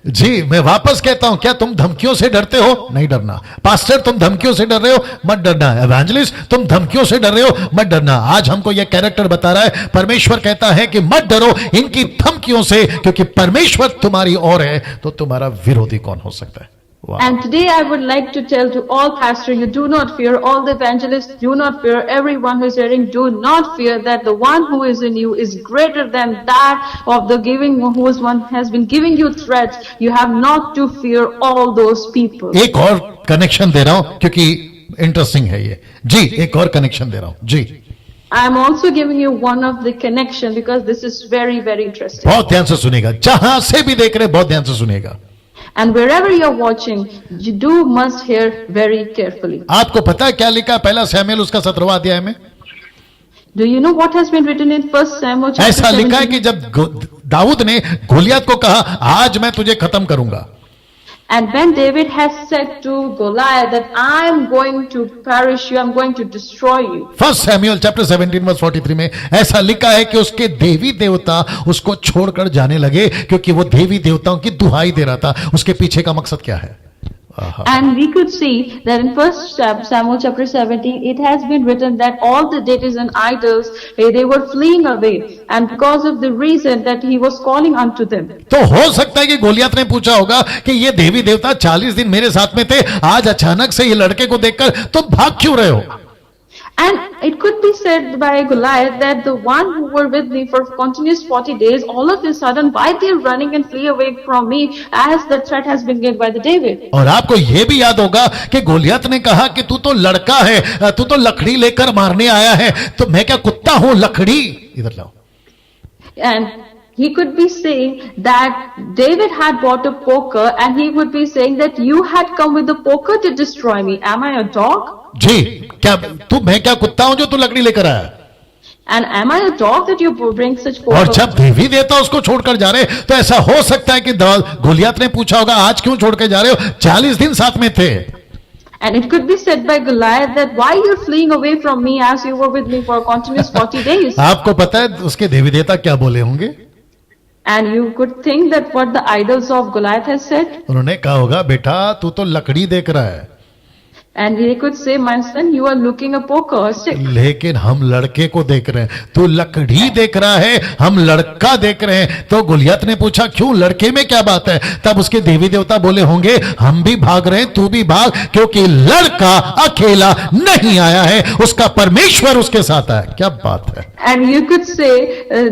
जी मैं वापस कहता हूं, क्या तुम धमकियों से डरते हो? नहीं डरना। पास्टर तुम धमकियों से डर रहे हो? मत डरना। एवेंजलिस्ट तुम धमकियों से डर रहे हो? मत डरना। आज हमको यह कैरेक्टर बता रहा है, परमेश्वर कहता है कि मत डरो इनकी धमकियों से, क्योंकि परमेश्वर तुम्हारी ओर है, तो तुम्हारा विरोधी कौन हो सकता है? Wow. And today I would like to tell to all pastors, you do not fear, all the evangelists, do not fear, everyone who is hearing, do not fear, that the one who is in you is greater than that of the giving, who is one has been giving you threats. You have not to fear all those people. एक और connection दे रहा हूं, क्योंकि interesting है ये जी। एक और connection दे रहा हूं जी। I am also giving you one of the connection because this is very, very interesting. बहुत ध्यान से सुनेगा, जहां से भी देख रहे बहुत ध्यान से सुनेगा। And wherever you're watching, you do must hear very carefully. आपको पता है क्या लिखा है पहला सैमुएल उसका 17वां अध्याय में? Do you know what has been written in 1 Samuel chapter ऐसा लिखा है 17? कि जब दाऊद ने गोलियत को कहा आज मैं तुझे खत्म करूंगा, And when David has said to Goliath that I am going to perish you, I am going to destroy you. 1 Samuel chapter 17 verse 43 में ऐसा लिखा है कि उसके देवी देवता उसको छोड़कर जाने लगे क्योंकि वो देवी देवताओं की दुहाई दे रहा था। उसके पीछे का मकसद क्या है? And we could see that in 1 Samuel chapter 17, it has been written that all the deities and idols, they were fleeing away, and because of the reason that he was calling unto them. तो हो सकता है कि गोलियत ने पूछा होगा कि ये देवी देवता 40 दिन मेरे साथ में थे, आज अचानक से ये लड़के को देखकर तुम भाग क्यों रहे हो? And it could be said by Goliath that the one who were with me for continuous 40 days, all of a sudden, why they're running and flee away from me as the threat has been given by the David. और आपको यह भी याद होगा कि गोलियत ने कहा कि तू तो लड़का है, तू तो लकड़ी लेकर मारने आया है, तो मैं क्या कुत्ता हूं? लकड़ी इधर लाओ। And he could be saying that David had bought a poker, and he would be saying that you had come with the poker to destroy me. Am I a dog? जी, क्या मैं क्या कुत्ता हूं जो तू लकड़ी लेकर आया? And am I a dog that you bring such poker? और जब देवी देवता उसको छोड़कर जा रहे, तो ऐसा हो सकता है कि गोलियत ने पूछा होगा आज क्यों छोड़कर जा रहे हो? 40 दिन साथ में थे। And it could be said by Goliath that why you're fleeing away from me as you were with me for continuous 40 days. आपको पता है उसके देवी देवता क्या बोले होंगे? And you could think that what the idols of Goliath has said. उन्होंने कहा होगा बेटा तू तो लकड़ी देख रहा है, And they could say, my son, you are looking a poker, a stick. लेकिन हम लड़के को देख रहे हैं। तू लकड़ी देख रहा है, हम लड़का देख रहे हैं। तो गोलियत ने पूछा क्यों, लड़के में क्या बात है? तब उसके देवी देवता बोले होंगे हम भी भाग रहे हैं, तू भी भाग, क्योंकि लड़का अकेला नहीं आया है, उसका परमेश्वर उसके साथ है। क्या बात है? And you could say,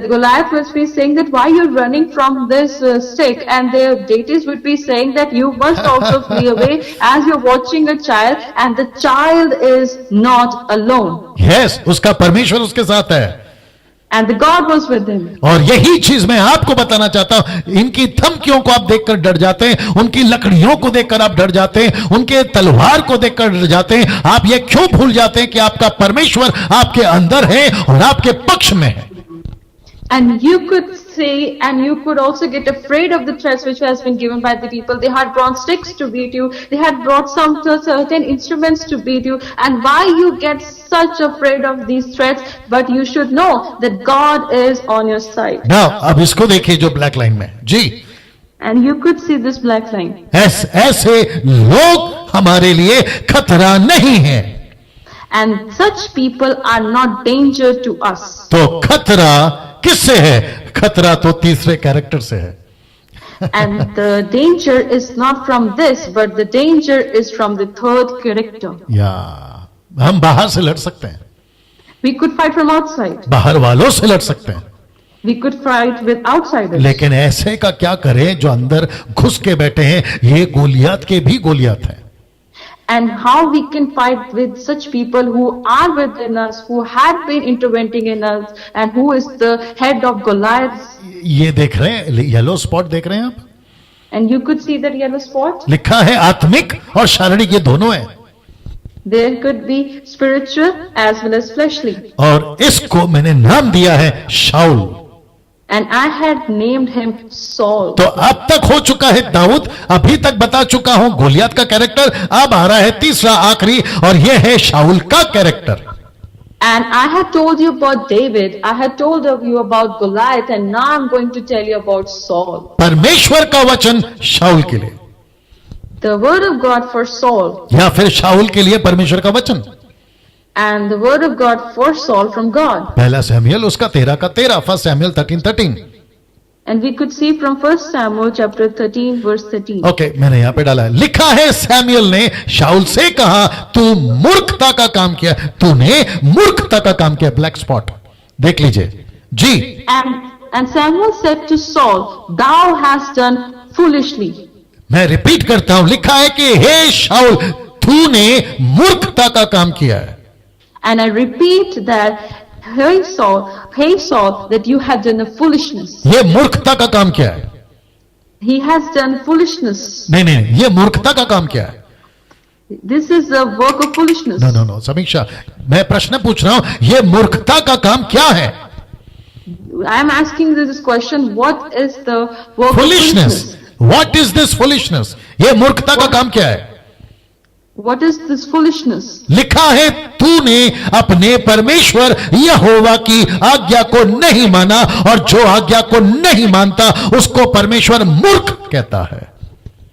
Goliath must be saying that why you're running from this stick, and the deities would be saying that you must also flee away as you're watching a child, and the child is not alone. Yes, उसका परमेश्वर उसके साथ है। And the God was with him. और यही चीज मैं आपको बताना चाहता हूं। इनकी धमकियों को आप देखकर डर जाते हैं, उनकी लकड़ियों को देखकर आप डर जाते हैं, उनके तलवार को देखकर डर जाते हैं। आप ये क्यों भूल जाते हैं कि आपका परमेश्वर आपके अंदर है और आपके पक्ष में है? And you could say, and you could also get afraid of the threats which has been given by the people. They had brought sticks to beat you. They had brought some certain instruments to beat you. And why you get such afraid of these threats? But you should know that God is on your side. Now, अब इसको देखिए जो black line में जी। And you could see this black line. ऐसे लोग हमारे लिए खतरा नहीं है। And such people are not danger to us. तो खतरा किससे है? खतरा तो तीसरे कैरेक्टर से है। And the danger is not from this, but the danger is from the third character. या हम बाहर से लड़ सकते हैं, We could fight from outside. बाहर वालों से लड़ सकते हैं, We could fight with outsiders. लेकिन ऐसे का क्या करें जो अंदर घुस के बैठे हैं? ये गोलियत के भी गोलियत है। And how we can fight with such people who are within us, who have been intervening in us, and who is the head of Goliath. ये देख रहे हैं येलो स्पॉट देख रहे हैं आप? And you could see that yellow spot. लिखा है आत्मिक और शारीरिक, ये दोनों है। There could be spiritual as well as fleshly. और इसको मैंने नाम दिया है शाऊल। And I had named him Saul. तो अब तक हो चुका है दाऊद, अभी तक बता चुका हूं गोलियत का कैरेक्टर। अब आ रहा है तीसरा आखिरी, और यह है शाऊल का character. And I had told you about David, I had told you about Goliath, and now I'm going to tell you about Saul. परमेश्वर का वचन शाऊल के लिए, The word of God for Saul, या फिर शाऊल के लिए परमेश्वर का वचन। and the word of God for Saul from God. पहला सैमुएल उसका 13 का 13, 1 Samuel 13:13। And we could see from 1 Samuel chapter 13 verse 13. Okay, मैंने यहां पे डाला है, लिखा है सैमुएल ने शाऊल से कहा तू मूर्खता का काम किया, तूने मूर्खता का काम किया। ब्लैक स्पॉट देख लीजिए जी। And Samuel said to Saul, thou hast done foolishly. मैं रिपीट करता हूं, लिखा है कि हे शाऊल तूने मूर्खता का काम किया है। And I repeat that, hey Saul, that you had done a foolishness. ये मूर्खता का काम क्या है? He has done foolishness. नहीं, ये मूर्खता का काम क्या है? This is the work of foolishness. No Samiksha, मैं प्रश्न पूछ रहा हूं, ये मूर्खता का काम क्या है? I am asking this question, what is the work foolishness. of foolishness? What is this foolishness? ये मूर्खता का काम क्या है? What is this foolishness? लिखा है, तूने अपने परमेश्वर यहोवा की आज्ञा को नहीं माना, और जो आज्ञा को नहीं मानता उसको परमेश्वर मूर्ख कहता है।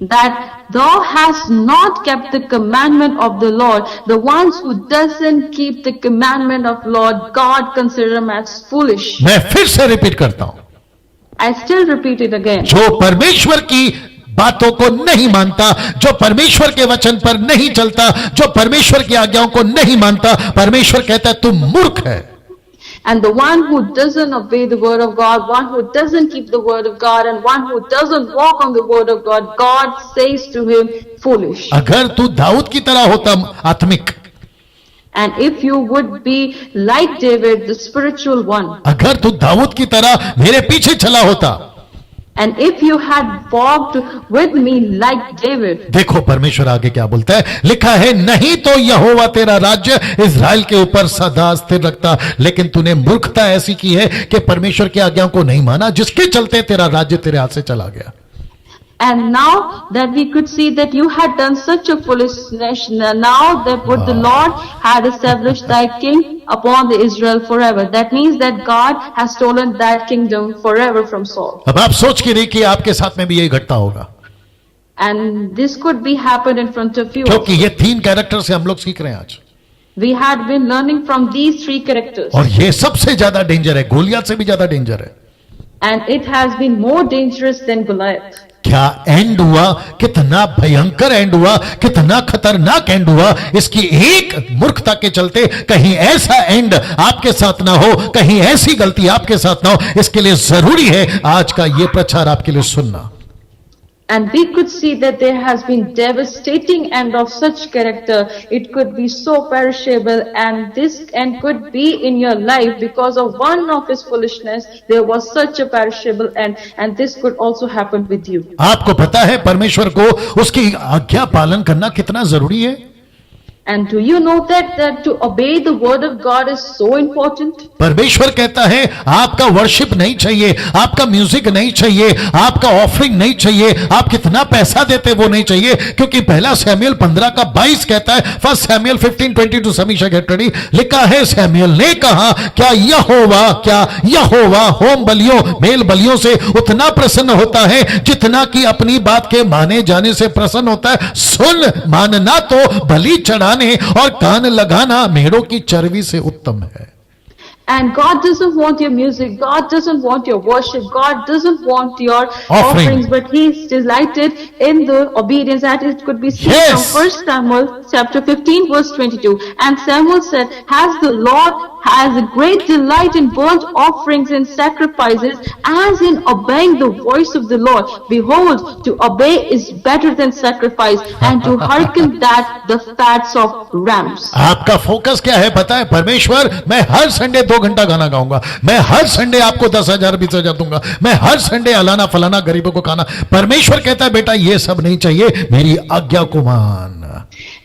That thou hast not kept the commandment of the Lord. The ones who doesn't keep the commandment of Lord, God consider them as foolish. मैं फिर से रिपीट करता हूं, I still repeat it again. जो परमेश्वर की बातों को नहीं मानता, जो परमेश्वर के वचन पर नहीं चलता, जो परमेश्वर की आज्ञाओं को नहीं मानता, परमेश्वर कहता है तू मूर्ख है। And the one who doesn't obey the word of God, one who doesn't keep the word of God, and one who doesn't walk on the word of God, God says to him, foolish. अगर तू दाऊद की तरह होता आत्मिक, And if you would be like David, the spiritual one, अगर तू दाऊद की तरह मेरे पीछे चला होता, and if you had walked with me like David, देखो परमेश्वर आगे क्या बोलता है, लिखा है, नहीं तो यहोवा तेरा राज्य इज़राइल के ऊपर सदा स्थिर रखता, लेकिन तूने मूर्खता ऐसी की है कि परमेश्वर की आज्ञाओं को नहीं माना, जिसके चलते तेरा राज्य तेरे हाथ से चला गया। and now that we could see that you had done such a foolishness, now that what the Lord had established thy king upon the Israel forever. That means that God has stolen that kingdom forever from Saul. अब आप सोच के देखिए, आपके साथ में भी यही घटना होगा, And this could be happened in front of you. क्योंकि ये 3 कैरेक्टर से हम लोग सीख रहे हैं आज, We had been learning from these 3 characters. और ये सबसे ज्यादा डेंजर है, गोलियत से भी ज्यादा डेंजर है। And it has been more dangerous than Goliath. क्या एंड हुआ, कितना भयंकर एंड हुआ, कितना खतरनाक एंड हुआ, इसकी एक मूर्खता के चलते कहीं ऐसा एंड आपके साथ ना हो, कहीं ऐसी गलती आपके साथ ना हो। इसके लिए जरूरी है आज का ये प्रचार आपके लिए सुनना। And we could see that there has been devastating end of such character. It could be so perishable, and this end could be in your life because of one of his foolishness. There was such a perishable end, and this could also happen with you. आपको पता है परमेश्वर को उसकी आज्ञा पालन करना कितना जरूरी है? And do you know that to obey the word of God is so important? परमेश्वर कहता है आपका वर्शिप नहीं चाहिए, आपका म्यूजिक नहीं चाहिए, आपका ऑफरिंग नहीं चाहिए, आप कितना पैसा देते वो नहीं चाहिए, क्योंकि पहला सैमुएल 15:22 कहता है, फर्स्ट सैमुएल 15:22, समीक्षा गेट रेडी, लिखा है, सैमुएल ने कहा, क्या यहोवा होम बलियों मेल बलियों से उतना प्रसन्न होता है जितना कि अपनी बात के माने जाने से प्रसन्न होता है? सुन, मानना तो बलि चढ़ाने और कान लगाना मेढ़ों की चर्बी से उत्तम है। And God doesn't want your music, God doesn't want your worship, God doesn't want your offerings, but He's delighted in the obedience. That it could be seen from 1 Samuel chapter 15 verse 22. And Samuel said, the Lord has a great delight in burnt offerings and sacrifices, as in obeying the voice of the Lord. Behold, to obey is better than sacrifice, and to hearken that the fats of rams. आपका focus क्या है पता है? परमेश्वर, मैं हर Sunday 2 घंटा गाना गाऊंगा, मैं हर संडे आपको 10,000 20,000 दूंगा, मैं हर संडे अलाना फलाना गरीबों को खाना। परमेश्वर कहता है बेटा ये सब नहीं चाहिए, मेरी आज्ञा को मान।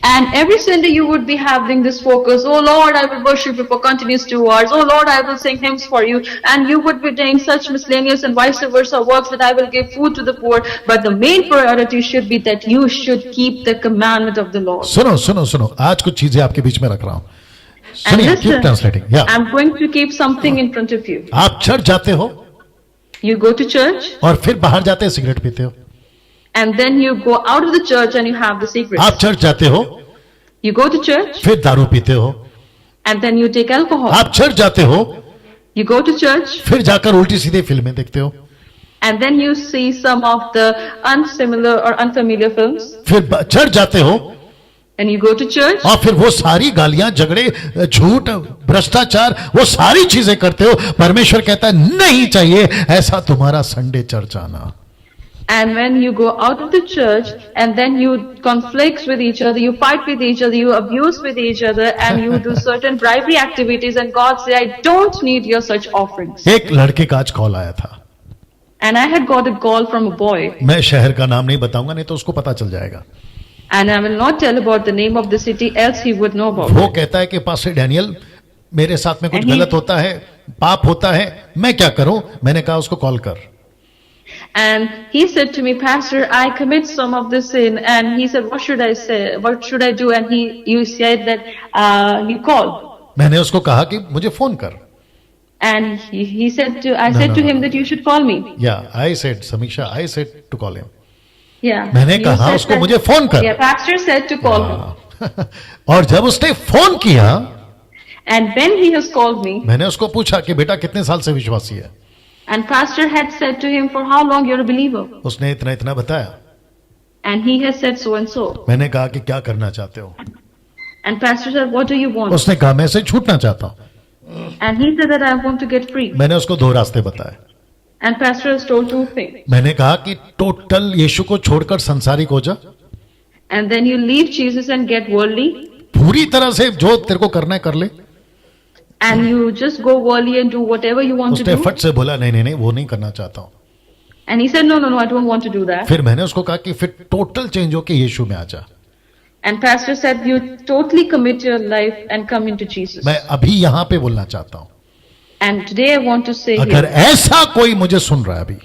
And every Sunday you would be having this focus, oh Lord, I will worship you for continuous 2 hours, oh Lord, I will sing hymns for you, and you would be doing such miscellaneous and vice versa works that I will give food to the poor, but the main priority should be that you should keep the commandment of the Lord. सुनो सुनो सुनो, आज कुछ चीजें आपके बीच में रख रहा हूं, And सुनिए, keep translating. Yeah. I'm going to keep something in front of you. आप चर्च जाते हो You go to church, और फिर बाहर जाते हैं सिगरेट पीते हो। and then you go out of the church and you have the secrets. आप चर्च जाते हो, You go to church, फिर दारू पीते हो। and then you take alcohol. आप चर्च जाते हो, You go to church, फिर जाकर उल्टी सीधे फिल्में देखते हो। and then you see some of the unsimilar or unfamiliar films. फिर चर्च जाते हो, And you go to church, और फिर वो सारी गालियां, झगड़े, झूठ, भ्रष्टाचार, वो सारी चीजें करते हो। परमेश्वर कहता है नहीं चाहिए ऐसा तुम्हारा संडे चर्च आना। And when you go out of the church and then you conflict with each other, you fight with each other, you abuse with each other, and you do certain bribery activities, and God say, I don't need your such offerings. एक लड़के का आज call आया था, And I had got a call from a boy, मैं शहर का नाम नहीं बताऊंगा, नहीं तो उसको पता चल जाएगा। and I will not tell about the name of the city, else he would know about वो it. कहता है कि पास्टर डैनियल मेरे साथ में कुछ And he- गलत होता है, पाप होता है, मैं क्या करूं? मैंने कहा उसको कॉल कर। And he said to me, Pastor, I commit some of this sin. And he said, what should I say? What should I do? And you said that you call. मैंने उसको कहा कि मुझे फोन कर। And he said I No, said no, to no. him that you should call me. या I said, Samiksha, I said to call him. Yeah. मैंने You कहा said उसको that- मुझे फोन कर। Yeah, Pastor said to call him. और जब उसने phone किया, And when he has called me, मैंने उसको पूछा कि बेटा कितने साल से विश्वासी है? and Pastor had said to him, for how long you're a believer? उसने इतना इतना बताया। And he has said so and so. मैंने कहा कि क्या करना चाहते हो? And Pastor said, what do you want? उसने कहा मैं से छूटना चाहता हूं। And he said that I want to get free. मैंने उसको दो रास्ते बताए। And Pastor has told two things. मैंने कहा कि टोटल यीशु को छोड़कर संसारिक हो जा, And then you leave Jesus and get worldly. पूरी तरह से जो तेरे को करना है कर ले। And you just go worldly and do whatever you want to उसने do. फट से बोला नहीं नहीं नहीं, वो नहीं करना चाहता हूं। And he said, no, no, no, I don't want to do that. फिर मैंने उसको कहा कि फिर टोटल चेंज होके यीशु में आ जा। And Pastor said, you totally commit your life and come into Jesus. मैं अभी यहां पे बोलना चाहता हूं, And today I want to say अगर here, ऐसा कोई मुझे सुन रहा है अभी,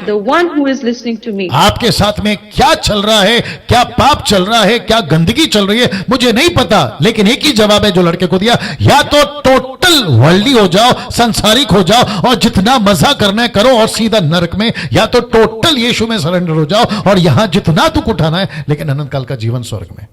the one who is listening to me, आपके साथ में क्या चल रहा है, क्या पाप चल रहा है, क्या गंदगी चल रही है, मुझे नहीं पता, लेकिन एक ही जवाब है जो लड़के को दिया, या तो टोटल वर्ल्डली हो जाओ, संसारिक हो जाओ और जितना मजा करना है करो और सीधा नरक में, या तो टोटल यीशु में सरेंडर हो जाओ और यहां जितना दुख उठाना है लेकिन अनंत काल का जीवन स्वर्ग में।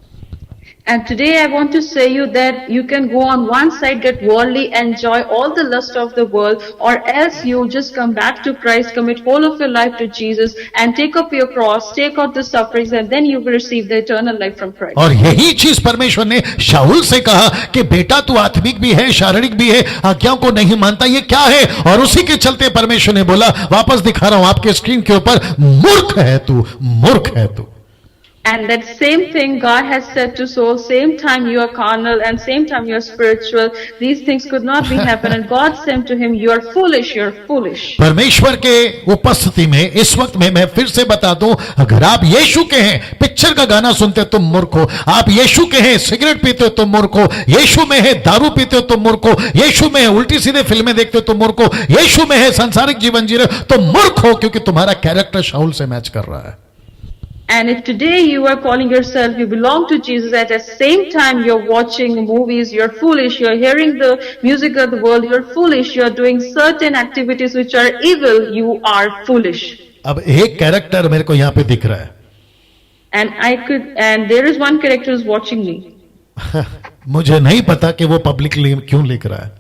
and today I want to say you that you can go on one side, get worldly, enjoy all the lust of the world, or else you just come back to Christ, commit whole of your life to Jesus, and take up your cross, take out the sufferings, and then you will receive the eternal life from Christ. और यही चीज परमेश्वर ने शाऊल से कहा कि बेटा तू आत्मिक भी है, शारीरिक भी है, आज्ञाओं को नहीं मानता, ये क्या है? और उसी के चलते परमेश्वर ने बोला, वापस दिखा रहा हूं आपके स्क्रीन के ऊपर, मूर्ख है तू, मूर्ख है तू। And that same thing God has said to Saul, same time you are carnal and same time you are spiritual. These things could not be happen. And God said to him, you are foolish, you are foolish. परमेश्वर के उपस्थिति में इस वक्त में मैं फिर से बता दूं, अगर आप यीशु के हैं, पिक्चर का गाना सुनते हो तुम मूर्ख हो, आप यीशु के हैं, सिगरेट पीते हो तुम मूर्ख हो, यीशु में है दारू पीते हो तुम मूर्ख हो, यीशु में है उल्टी सीधे फिल्में देखते हो तुम मूर्ख हो, यीशु में है संसारिक जीवन जी रहे हो तुम मूर्ख हो, क्योंकि तुम्हारा कैरेक्टर शाऊल से मैच कर रहा है। And if today you are calling yourself, you belong to Jesus, at the same time you're watching movies, you're foolish, you're hearing the music of the world, you're foolish, you're doing certain activities which are evil, you are foolish. अब एक character मेरे को यहां पे दिख रहा है, And there is one character who's watching me. मुझे नहीं पता कि वो पब्लिकली क्यों लिख रहा है।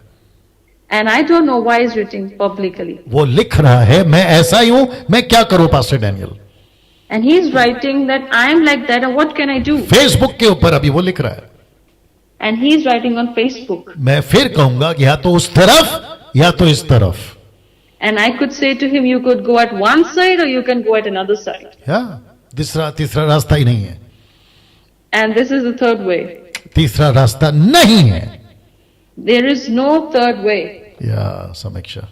And I don't know why he's written publicly. वो लिख रहा है मैं ऐसा ही हूं, मैं क्या करूं pastor Daniel. And he's writing that I am like that and what can I do? Facebook के ऊपर अभी वो लिख रहा है। And he's writing on Facebook. मैं फिर कहूंगा कि या तो उस तरफ या तो इस तरफ। And I could say to him, you could go at one side or you can go at another side. या तीसरा रास्ता ही नहीं है, And this is the third way. तीसरा रास्ता नहीं है। There is no third way. या समीक्षा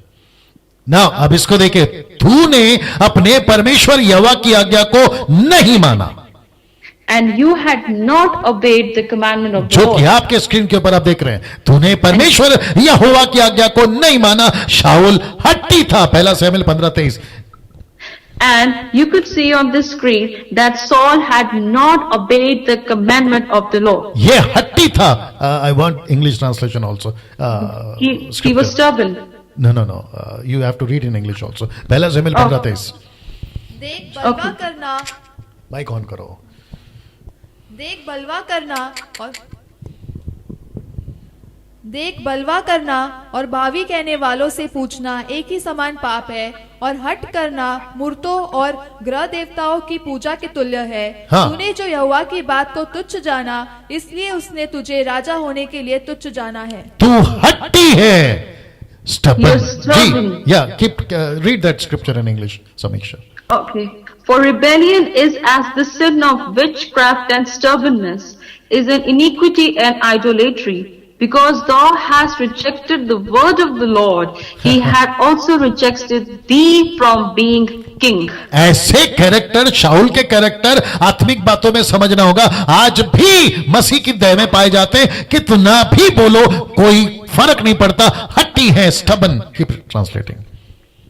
ना, अब इसको देखे, तूने अपने परमेश्वर यहोवा की आज्ञा को नहीं माना, And you had not obeyed the commandment of the जो कि Lord. आपके स्क्रीन के ऊपर आप देख रहे हैं। तूने परमेश्वर यहोवा की आज्ञा को नहीं माना। शाऊल हट्टी था, पहला शमूएल 15:23। And you could see on the screen that Saul had not obeyed the commandment of the Lord. ये हट्टी था। I want English translation also. He was stubborn. No, you have to read in English also. पहला शमूएल 15:23। देख बलवा Okay. करना, mic on करो। देख बलवा करना और भावी कहने वालों से पूछना एक ही समान पाप है, और हट करना मूर्तों और ग्रह देवताओं की पूजा के तुल्य है। हाँ। तूने जो यहोवा की बात को तुच्छ जाना, इसलिए उसने तुझे राजा होने के लिए तुच्छ जाना है। तू हट्टी है, stubborn। You're stubborn. जी, yeah, keep read that scripture in English, Samiksha। Okay. For rebellion is as the sin of witchcraft, and stubbornness is an iniquity and idolatry. Because thou hast rejected the word of the Lord, he had also rejected thee from being king. ऐसे character, शाऊल के character आत्मिक बातों में समझना होगा। आज भी मसीह की दया में पाए जाते हैं, कितना भी बोलो कोई फर्क नहीं पड़ता, हट्टी है, stubborn. Keep translating.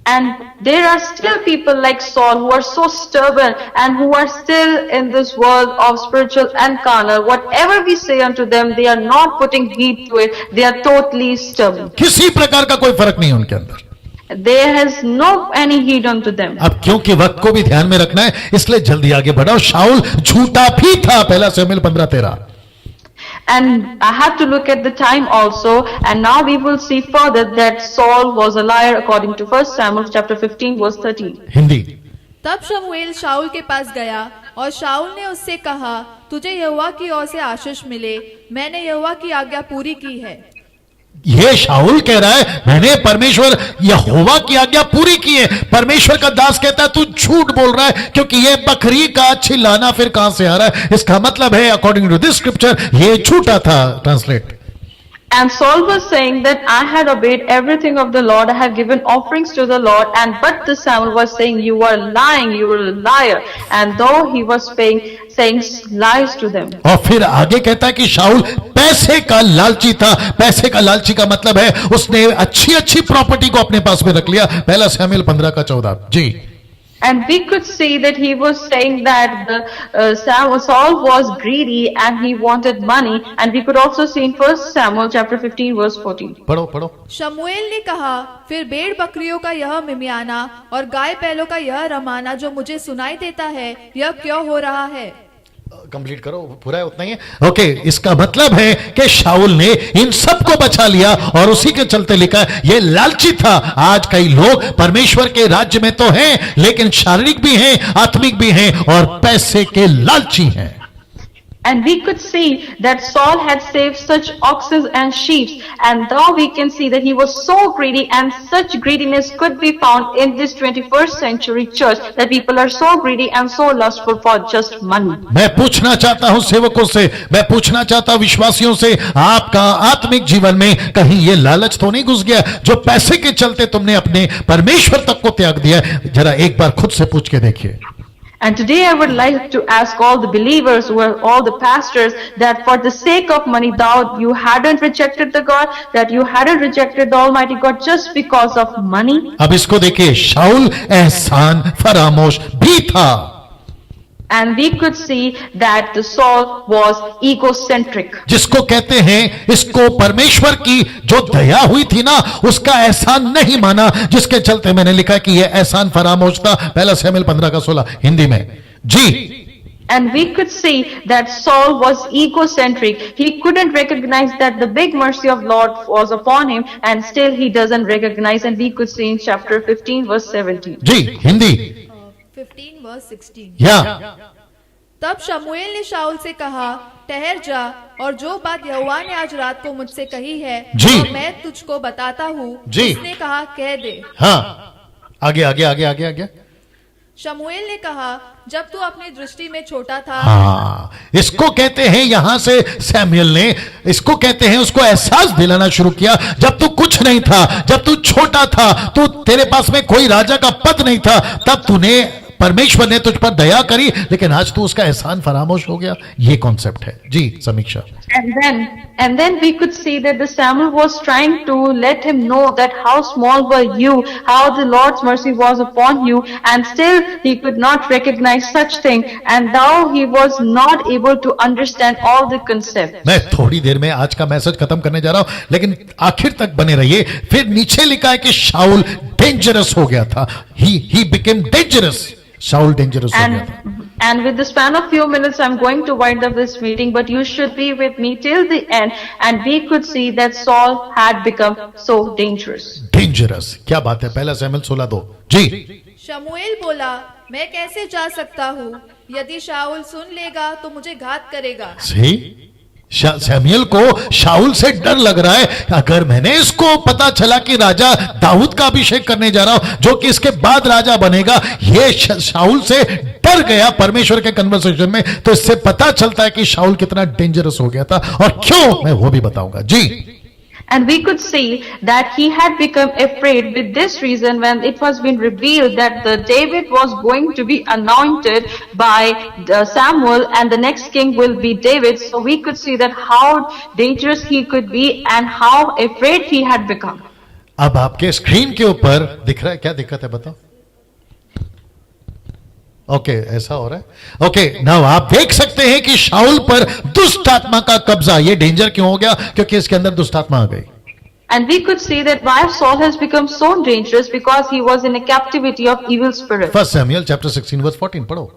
And there are still people like Saul who are so stubborn and who are still in this world of spiritual and carnal. Whatever we say unto them, they are not putting heed to it. They are totally stubborn. किसी प्रकार का कोई फर्क नहीं है उनके अंदर। There has no any heed unto them. अब क्योंकि वक्त को भी ध्यान में रखना है, इसलिए जल्दी आगे बढ़ाओ। शाऊल झूठा भी था, पहला शमूएल 15:13। And I have to look at the time also, and now we will see further that Saul was a liar according to 1 Samuel chapter 15 verse 13. Hindi. तब शमूएल शाऊल के पास गया और शाऊल ने उससे कहा, तुझे यहोवा की ओर से आशीष मिले, मैंने यहोवा की आज्ञा पूरी की है। ये शाऊल कह रहा है मैंने परमेश्वर यहोवा की आज्ञा पूरी की है। परमेश्वर का दास कहता है तू झूठ बोल रहा है, क्योंकि ये बकरी का छिलाना फिर कहां से आ रहा है। इसका मतलब है अकॉर्डिंग टू दिस स्क्रिप्चर ये झूठा था। Translate. And Saul was saying that I had obeyed everything of the Lord, I have given offerings to the Lord, and but the Samuel was saying you are lying, you are a liar, and though he was saying lies to them. और फिर आगे कहता है कि शाऊल पैसे का लालची था। पैसे का लालची का मतलब है उसने अच्छी अच्छी प्रॉपर्टी को अपने पास में रख लिया। पहला शमूएल 15:14। जी। And we could see that he was saying that Saul was greedy and he wanted money, and we could also see in 1 Samuel chapter 15 verse 14. पढ़ो पढ़ो। शमूएल ने कहा, फिर भेड़ बकरियों का यह मिमियाना और गाय बैलों का यह रमाना जो मुझे सुनाई देता है, यह क्यों हो रहा है? कंप्लीट करो, पूरा है उतना ही है। ओके, इसका मतलब है कि शाऊल ने इन सबको बचा लिया और उसी के चलते लिखा ये लालची था। आज कई लोग परमेश्वर के राज्य में तो हैं, लेकिन शारीरिक भी हैं, आत्मिक भी हैं और पैसे के लालची हैं। And we could see that Saul had saved such oxen and sheep, and now we can see that he was so greedy, and such greediness could be found in this 21st century church, that people are so greedy and so lustful for just money. मैं पूछना चाहता हूं सेवकों से, मैं पूछना चाहता हूं विश्वासियों से, आपका आत्मिक जीवन में कहीं ये लालच तो नहीं घुस गया जो पैसे के चलते तुमने अपने परमेश्वर तक को त्याग दिया? जरा एक बार खुद से पूछ के देखिए। And today I would like to ask all the believers, who are all the pastors, that for the sake of money, you hadn't rejected the God, that you hadn't rejected the Almighty God just because of money. अब इसको देखिए, शाऊल एहसान फरामोश भी था। And we could see that the Saul was egocentric. जिसको कहते हैं, इसको परमेश्वर की जो दया हुई थी ना, उसका एहसान नहीं माना, जिसके चलते मैंने लिखा कि यह एहसान फरामोश था। पहला शमूएल 15:16 हिंदी में। जी। And we could see that Saul was egocentric. He couldn't recognize that the big mercy of Lord was upon him, and still he doesn't recognize. And we could see in chapter 15 verse 17. Ji, Hindi. 15 verse 16। या। तब शमूएल ने शाऊल से कहा, ठहर जा, और जो बात यहोवा ने आज रात को मुझसे कही है जी। वो मैं तुझको बताता हूँ। जी। उसने कहा, कह दे। हाँ, आगे आगे आगे आगे आगे। शमूएल ने कहा, जब तू अपनी दृष्टि में छोटा था। हाँ, इसको कहते हैं, यहां से सैमुएल ने इसको कहते हैं, उसको एहसास दिलाना शुरू किया। जब तू कुछ नहीं था, जब तू छोटा था, तू तेरे पास में कोई राजा का पद नहीं था, तब तूने परमेश्वर ने तुझ पर दया करी, लेकिन आज तू उसका एहसान फरामोश हो गया। ये कॉन्सेप्ट है। जी, समीक्षा। And then we could see that the Samuel was trying to let him know that how small were you, how the Lord's mercy was upon you, and still he could not recognize such thing, and now he was not able to understand all the concepts. मैं थोड़ी देर में आज का message खत्म करने जा रहा हूं, लेकिन आखिर तक बने रहिए। फिर नीचे लिखा है कि शाऊल डेंजरस हो गया था। He became dangerous. Saul dangerous हो गया था। And with the span of few minutes, I'm going to wind up this meeting, but you should be with me till the end. And we could see that Saul had become so dangerous. Dangerous, क्या बात है। पहला शमूएल 16:2। जी। शमूएल बोला, मैं कैसे जा सकता हूँ? यदि शाऊल सुन लेगा तो मुझे घात करेगा। सही। सैमुएल को शाऊल से डर लग रहा है, अगर मैंने इसको पता चला कि राजा दाऊद का अभिषेक करने जा रहा हूं जो कि इसके बाद राजा बनेगा, ये शाऊल से डर गया परमेश्वर के कन्वर्सेशन में। तो इससे पता चलता है कि शाऊल कितना डेंजरस हो गया था और क्यों, मैं वो भी बताऊंगा जी। And we could see that he had become afraid with this reason when it was been revealed that the David was going to be anointed by Samuel and the next king will be David. So we could see that how dangerous he could be and how afraid he had become. अब आपके screen के ऊपर दिख रहा है, क्या दिक्कत है बताओ? ओके, ऐसा हो रहा है। ओके, नाउ आप देख सकते हैं कि शाऊल पर दुष्ट आत्मा का कब्जा। ये डेंजर क्यों हो गया? क्योंकि इसके अंदर दुष्ट आत्मा आ गई। And we could see that why Saul has become so dangerous because he was in a captivity of evil spirits. 1 Samuel chapter 16 verse 14 पढ़ो।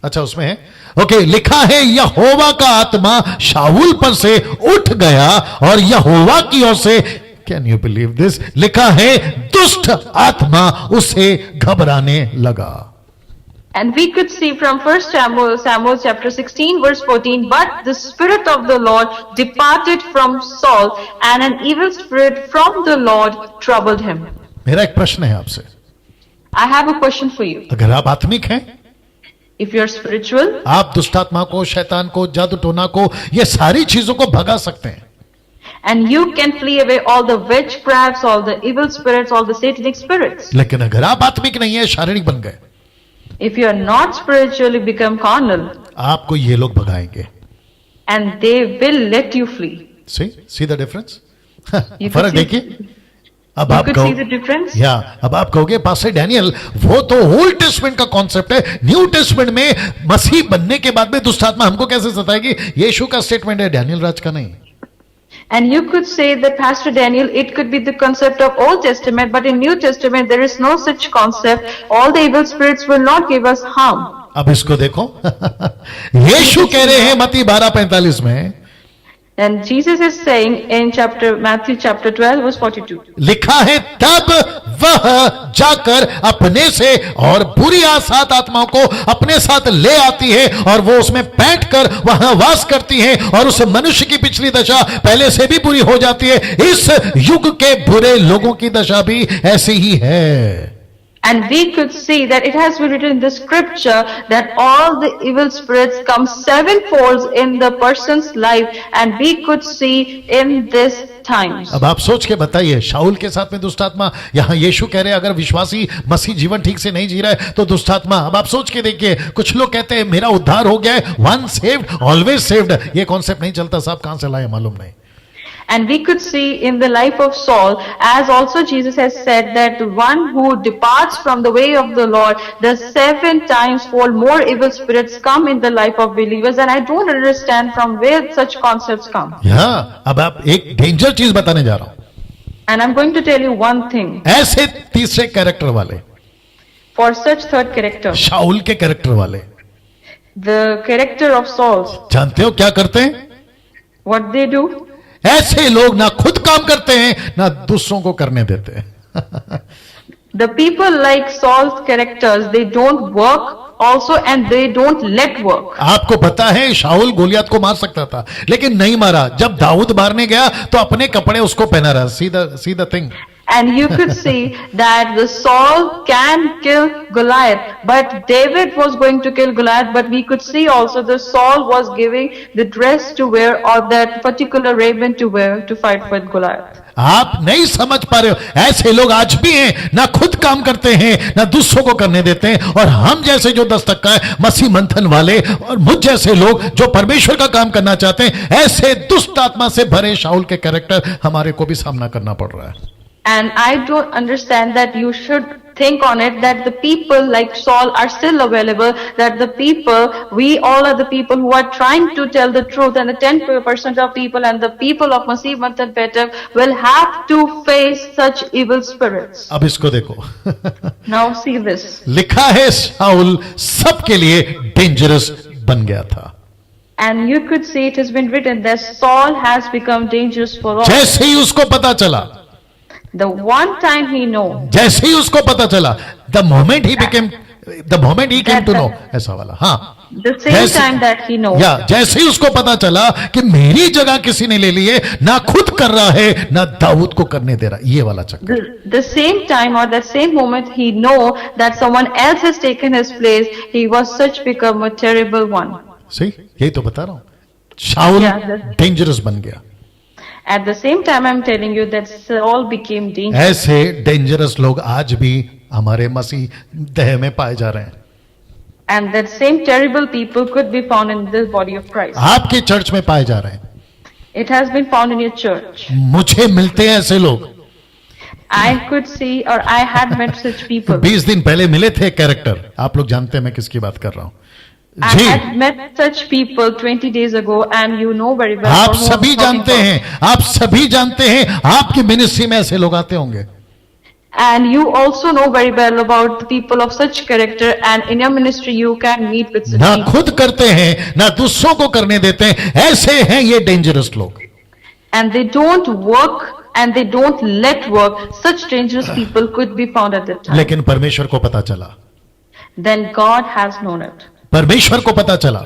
अच्छा, उसमें है, ओके, लिखा है यहोवा का आत्मा शाऊल पर से उठ गया और यहोवा की ओर से, कैन यू बिलीव दिस, लिखा है दुष्ट आत्मा उसे घबराने लगा। And we could see from 1 Samuel chapter 16 verse 14, but the Spirit of the Lord departed from Saul and an evil spirit from the Lord troubled him. मेरा एक प्रश्न है आपसे, I have a question for you. अगर आप आत्मिक हैं, If you're spiritual, आप दुष्टात्मा को, शैतान को, जादू टोना को, ये सारी चीजों को भगा सकते हैं, and you can flee away all the witchcrafts, all the evil spirits, all the satanic spirits. लेकिन अगर आप आत्मिक नहीं है, शारीरिक बन गए, If you are not spiritually become carnal, आपको ये लोग भगाएंगे। and they will let you flee. See the difference? You फर्क could see- देखिए। अब You आप could see the difference? या अब आप कहोगे पास्टर डैनियल, वो तो ओल्ड टेस्टमेंट का कॉन्सेप्ट है, न्यू टेस्टमेंट में मसीह बनने के बाद में दुष्ट आत्मा हमको कैसे सताएगी? यीशु का स्टेटमेंट है, डैनियल राज का नहीं। And you could say that Pastor Daniel, it could be the concept of Old Testament, but in New Testament there is no such concept. All the evil spirits will not give us harm. अब इसको देखो, यीशु कह रहे हैं मत्ती 12:45 में, And Jesus is saying in Matthew chapter 12 verse 42. लिखा है तब वह जाकर अपने से और बुरी सात आत्माओं को अपने साथ ले आती है और वो उसमें बैठकर वहां वास करती है और उस मनुष्य की पिछली दशा पहले से भी बुरी हो जाती है। इस युग के बुरे लोगों की दशा भी ऐसी ही है। And we could see that it has been written in the scripture that all the evil spirits come sevenfold in the person's life, and we could see in this times. अब आप सोच के बताइए, शाऊल के साथ में दुष्टात्मा, यहां यीशु कह रहे हैं अगर विश्वासी मसीह जीवन ठीक से नहीं जी रहा है तो दुष्टात्मा। अब आप सोच के देखिए, कुछ लोग कहते हैं मेरा उद्धार हो गया है, वन सेव्ड ऑलवेज सेव्ड, ये कॉन्सेप्ट नहीं चलता साहब, कहां से लाए मालूम नहीं। And we could see in the life of Saul, as also Jesus has said, that the one who departs from the way of the Lord, the 7 times fold more evil spirits come in the life of believers. And I don't understand from where such concepts come. हाँ, अब आप एक danger चीज बताने जा रहा हूं। And I'm going to tell you one thing. ऐसे तीसरे कैरेक्टर वाले, For such third character, शाऊल के कैरेक्टर वाले, the character of Saul, जानते हो क्या करते हैं? what they do? ऐसे लोग ना खुद काम करते हैं ना दूसरों को करने देते हैं। The people like Saul's characters, they don't work also and they don't let work. आपको पता है शाऊल गोलियत को मार सकता था लेकिन नहीं मारा। जब दाऊद मारने गया तो अपने कपड़े उसको पहना रहा। See the thing. And you could see that the Saul can kill Goliath, but David was going to kill Goliath, but we could see also the Saul was giving the dress to wear or that particular raiment to wear to fight with Goliath. आप नहीं समझ पा रहे हो, ऐसे लोग आज भी हैं, ना खुद काम करते हैं ना दूसरों को करने देते हैं। और हम जैसे जो 10 टक्का है मसीह मंथन वाले और मुझ जैसे लोग जो परमेश्वर का काम करना चाहते हैं, ऐसे दुष्ट आत्मा से भरे शाऊल के कैरेक्टर हमारे को भी सामना करना पड़ रहा है। And I don't understand that you should think on it that the people like Saul are still available, that the people, we all are the people who are trying to tell the truth, and the 10% of people and the people of Masih Manthan Petak will have to face such evil spirits. अब इसको देखो। Now see this. लिखा है शाऊल सबके लिए dangerous बन गया था। And you could see it has been written that Saul has become dangerous for all. जैसे ही उसको पता चला, The one time he know, जैसे ही उसको पता चला, the moment he came to know, ऐसा वाला। हाँ, The same time that he knows. या जैसे ही उसको पता चला कि मेरी जगह किसी ने ले ली है, ना खुद कर रहा है ना दाऊद को करने दे रहा, ये वाला चक्कर। The same time or the same moment he know that someone else has taken his place, he was such become a terrible one. सही, यही तो बता रहा हूं, शाऊल डेंजरस बन गया। At the same time I'm telling you that Saul became dangerous. ऐसे dangerous लोग आज भी हमारे मसीह देह में पाए जा रहे हैं। And that same terrible people could be found in the body of Christ. आपके चर्च में पाए जा रहे हैं। It has been found in your church. मुझे मिलते हैं ऐसे लोग। I could see or I had met such people. 20 दिन पहले मिले थे कैरेक्टर, आप लोग जानते हैं मैं किसकी बात कर रहा हूं। I had met such people 20 days ago and you know very well. आप who I'm सभी talking जानते about. हैं, आप सभी जानते हैं, आपकी मिनिस्ट्री में ऐसे लोग आते होंगे। And you also know very well about the people of such character, and in your ministry you can meet with such ना people. खुद करते हैं ना दूसरों को करने देते हैं, ऐसे हैं ये डेंजरस लोग। And they don't work and they don't let work. Such dangerous people could be found at that time. लेकिन परमेश्वर को पता चला, Then God has known it. परमेश्वर को पता चला,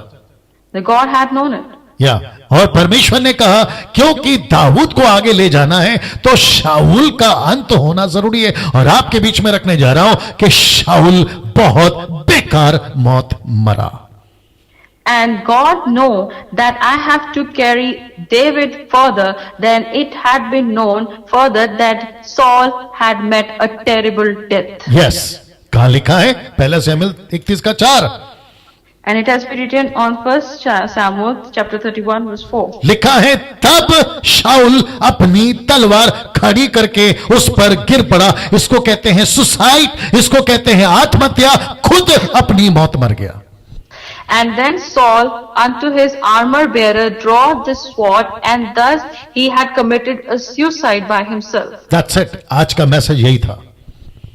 The God had known it. या और परमेश्वर ने कहा क्योंकि दाऊद को आगे ले जाना है तो शाऊल का अंत होना जरूरी है। और आपके बीच में रखने जा रहा हूं कि शाऊल बहुत बेकार मौत मरा। And God know that I have to carry David further than it had been known further that Saul had met a terrible death. Yes, कहां लिखा है? पहला शमूएल 31:4 And it has been written on 1 Samuel chapter 31 verse 4. लिखा है तब शाऊल अपनी तलवार खड़ी करके उस पर गिर पड़ा। इसको कहते हैं सुसाइड, इसको कहते हैं आत्महत्या, खुद अपनी मौत मर गया। And then Saul unto his armor bearer drawed the sword, and thus he had committed a suicide by himself. That's it, आज का मैसेज यही था।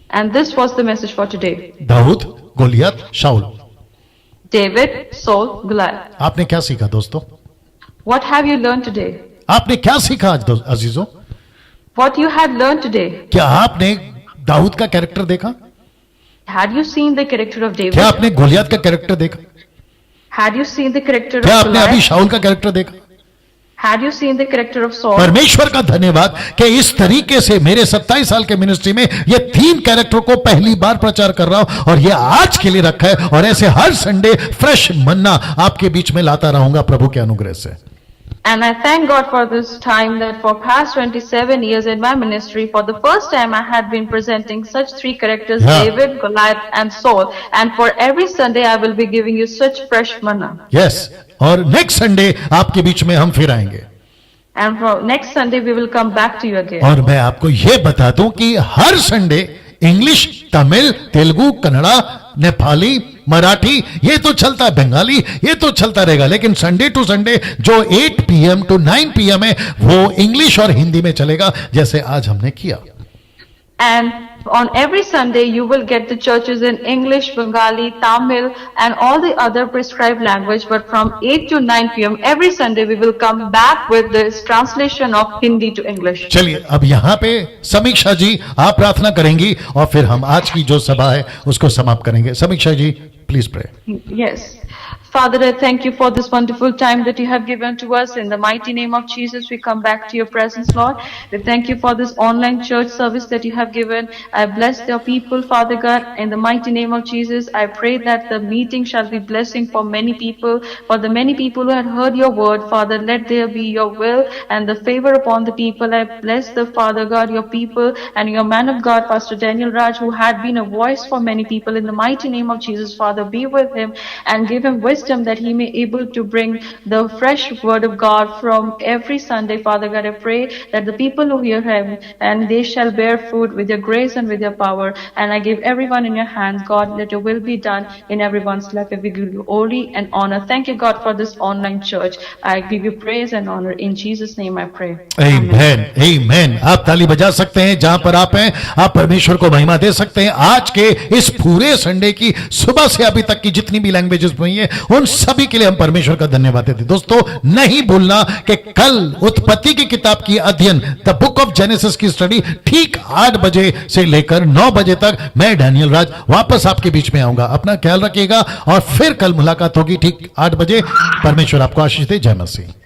And this was the message for today. Dawood, Goliath, Saul. David, Saul, Goliath. आपने क्या सीखा दोस्तों? What have you learned today? आपने क्या सीखा आज अजीजों? What you had learned today? क्या आपने दाऊद का कैरेक्टर देखा? Had you seen the character of David? क्या आपने गोलियत का कैरेक्टर देखा? Had you seen the character क्या of आपने अभी Goliath? शाऊल का कैरेक्टर देखा? Had you seen the character of Saul? परमेश्वर का धन्यवाद कि इस तरीके से मेरे 27 साल के मिनिस्ट्री में ये 3 कैरेक्टर को पहली बार प्रचार कर रहा हूं और ये आज के लिए रखा है। और ऐसे हर संडे फ्रेश मन्ना आपके बीच में लाता रहूंगा प्रभु के अनुग्रह से। And I thank God for this time that for past 27 years in my ministry, for the first time I had been presenting such 3 characters, Yeah. David, Goliath and Saul. And for every Sunday I will be giving you such fresh manna. Yes, और next Sunday आपके बीच में हम फिर आएंगे। And for next Sunday we will come back to you again. और मैं आपको यह बता दूं कि हर संडे इंग्लिश, तमिल, तेलुगु, कन्नड़ा, नेपाली, मराठी, ये तो चलता है, बंगाली, ये तो चलता रहेगा, लेकिन संडे टू संडे जो 8 PM to 9 PM है वो इंग्लिश और हिंदी में चलेगा, जैसे आज हमने किया। And on every Sunday you will get the churches in English, Bengali, Tamil and all the other prescribed language. But from 8 to 9 PM every Sunday we will come back with this translation of Hindi to English. चलिए अब यहाँ पे समीक्षा जी आप प्रार्थना करेंगी और फिर हम आज की जो सभा है उसको समाप्त करेंगे। Samiksha ji please pray. Yes. Father, I thank you for this wonderful time that you have given to us. In the mighty name of Jesus, we come back to your presence, Lord. We thank you for this online church service that you have given. I bless your people, Father God. In the mighty name of Jesus, I pray that the meeting shall be blessing for many people. For the many people who have heard your word, Father, let there be your will and the favor upon the people. I bless the Father God, your people and your man of God, Pastor Daniel Raj, who had been a voice for many people. In the mighty name of Jesus, Father, be with him and give him wisdom that he may able to bring the fresh word of God from every Sunday. Father God, I pray that the people who hear him and they shall bear fruit with your grace and with your power. And I give everyone in your hands, God, let your will be done in everyone's life. I give you glory and honor. Thank you, God, for this online church. I give you praise and honor. In Jesus' name I pray. आमेन, आमेन। आप ताली बजा सकते हैं जहां पर आप हैं, आप परमेश्वर को महिमा दे सकते हैं। आज के इस पूरे संडे की सुबह से अभी तक की जितनी भी लैंग्वेजेस हुई हैं उन सभी के लिए हम परमेश्वर का धन्यवाद देते हैं। दोस्तों, नहीं भूलना कि कल उत्पत्ति की किताब की अध्ययन, द बुक ऑफ जेनेसिस की स्टडी ठीक 8 बजे से लेकर 9 बजे तक मैं डैनियल राज वापस आपके बीच में आऊंगा। अपना ख्याल रखिएगा और फिर कल मुलाकात होगी ठीक 8 बजे। परमेश्वर आपको आशीष दे। जय मसीह।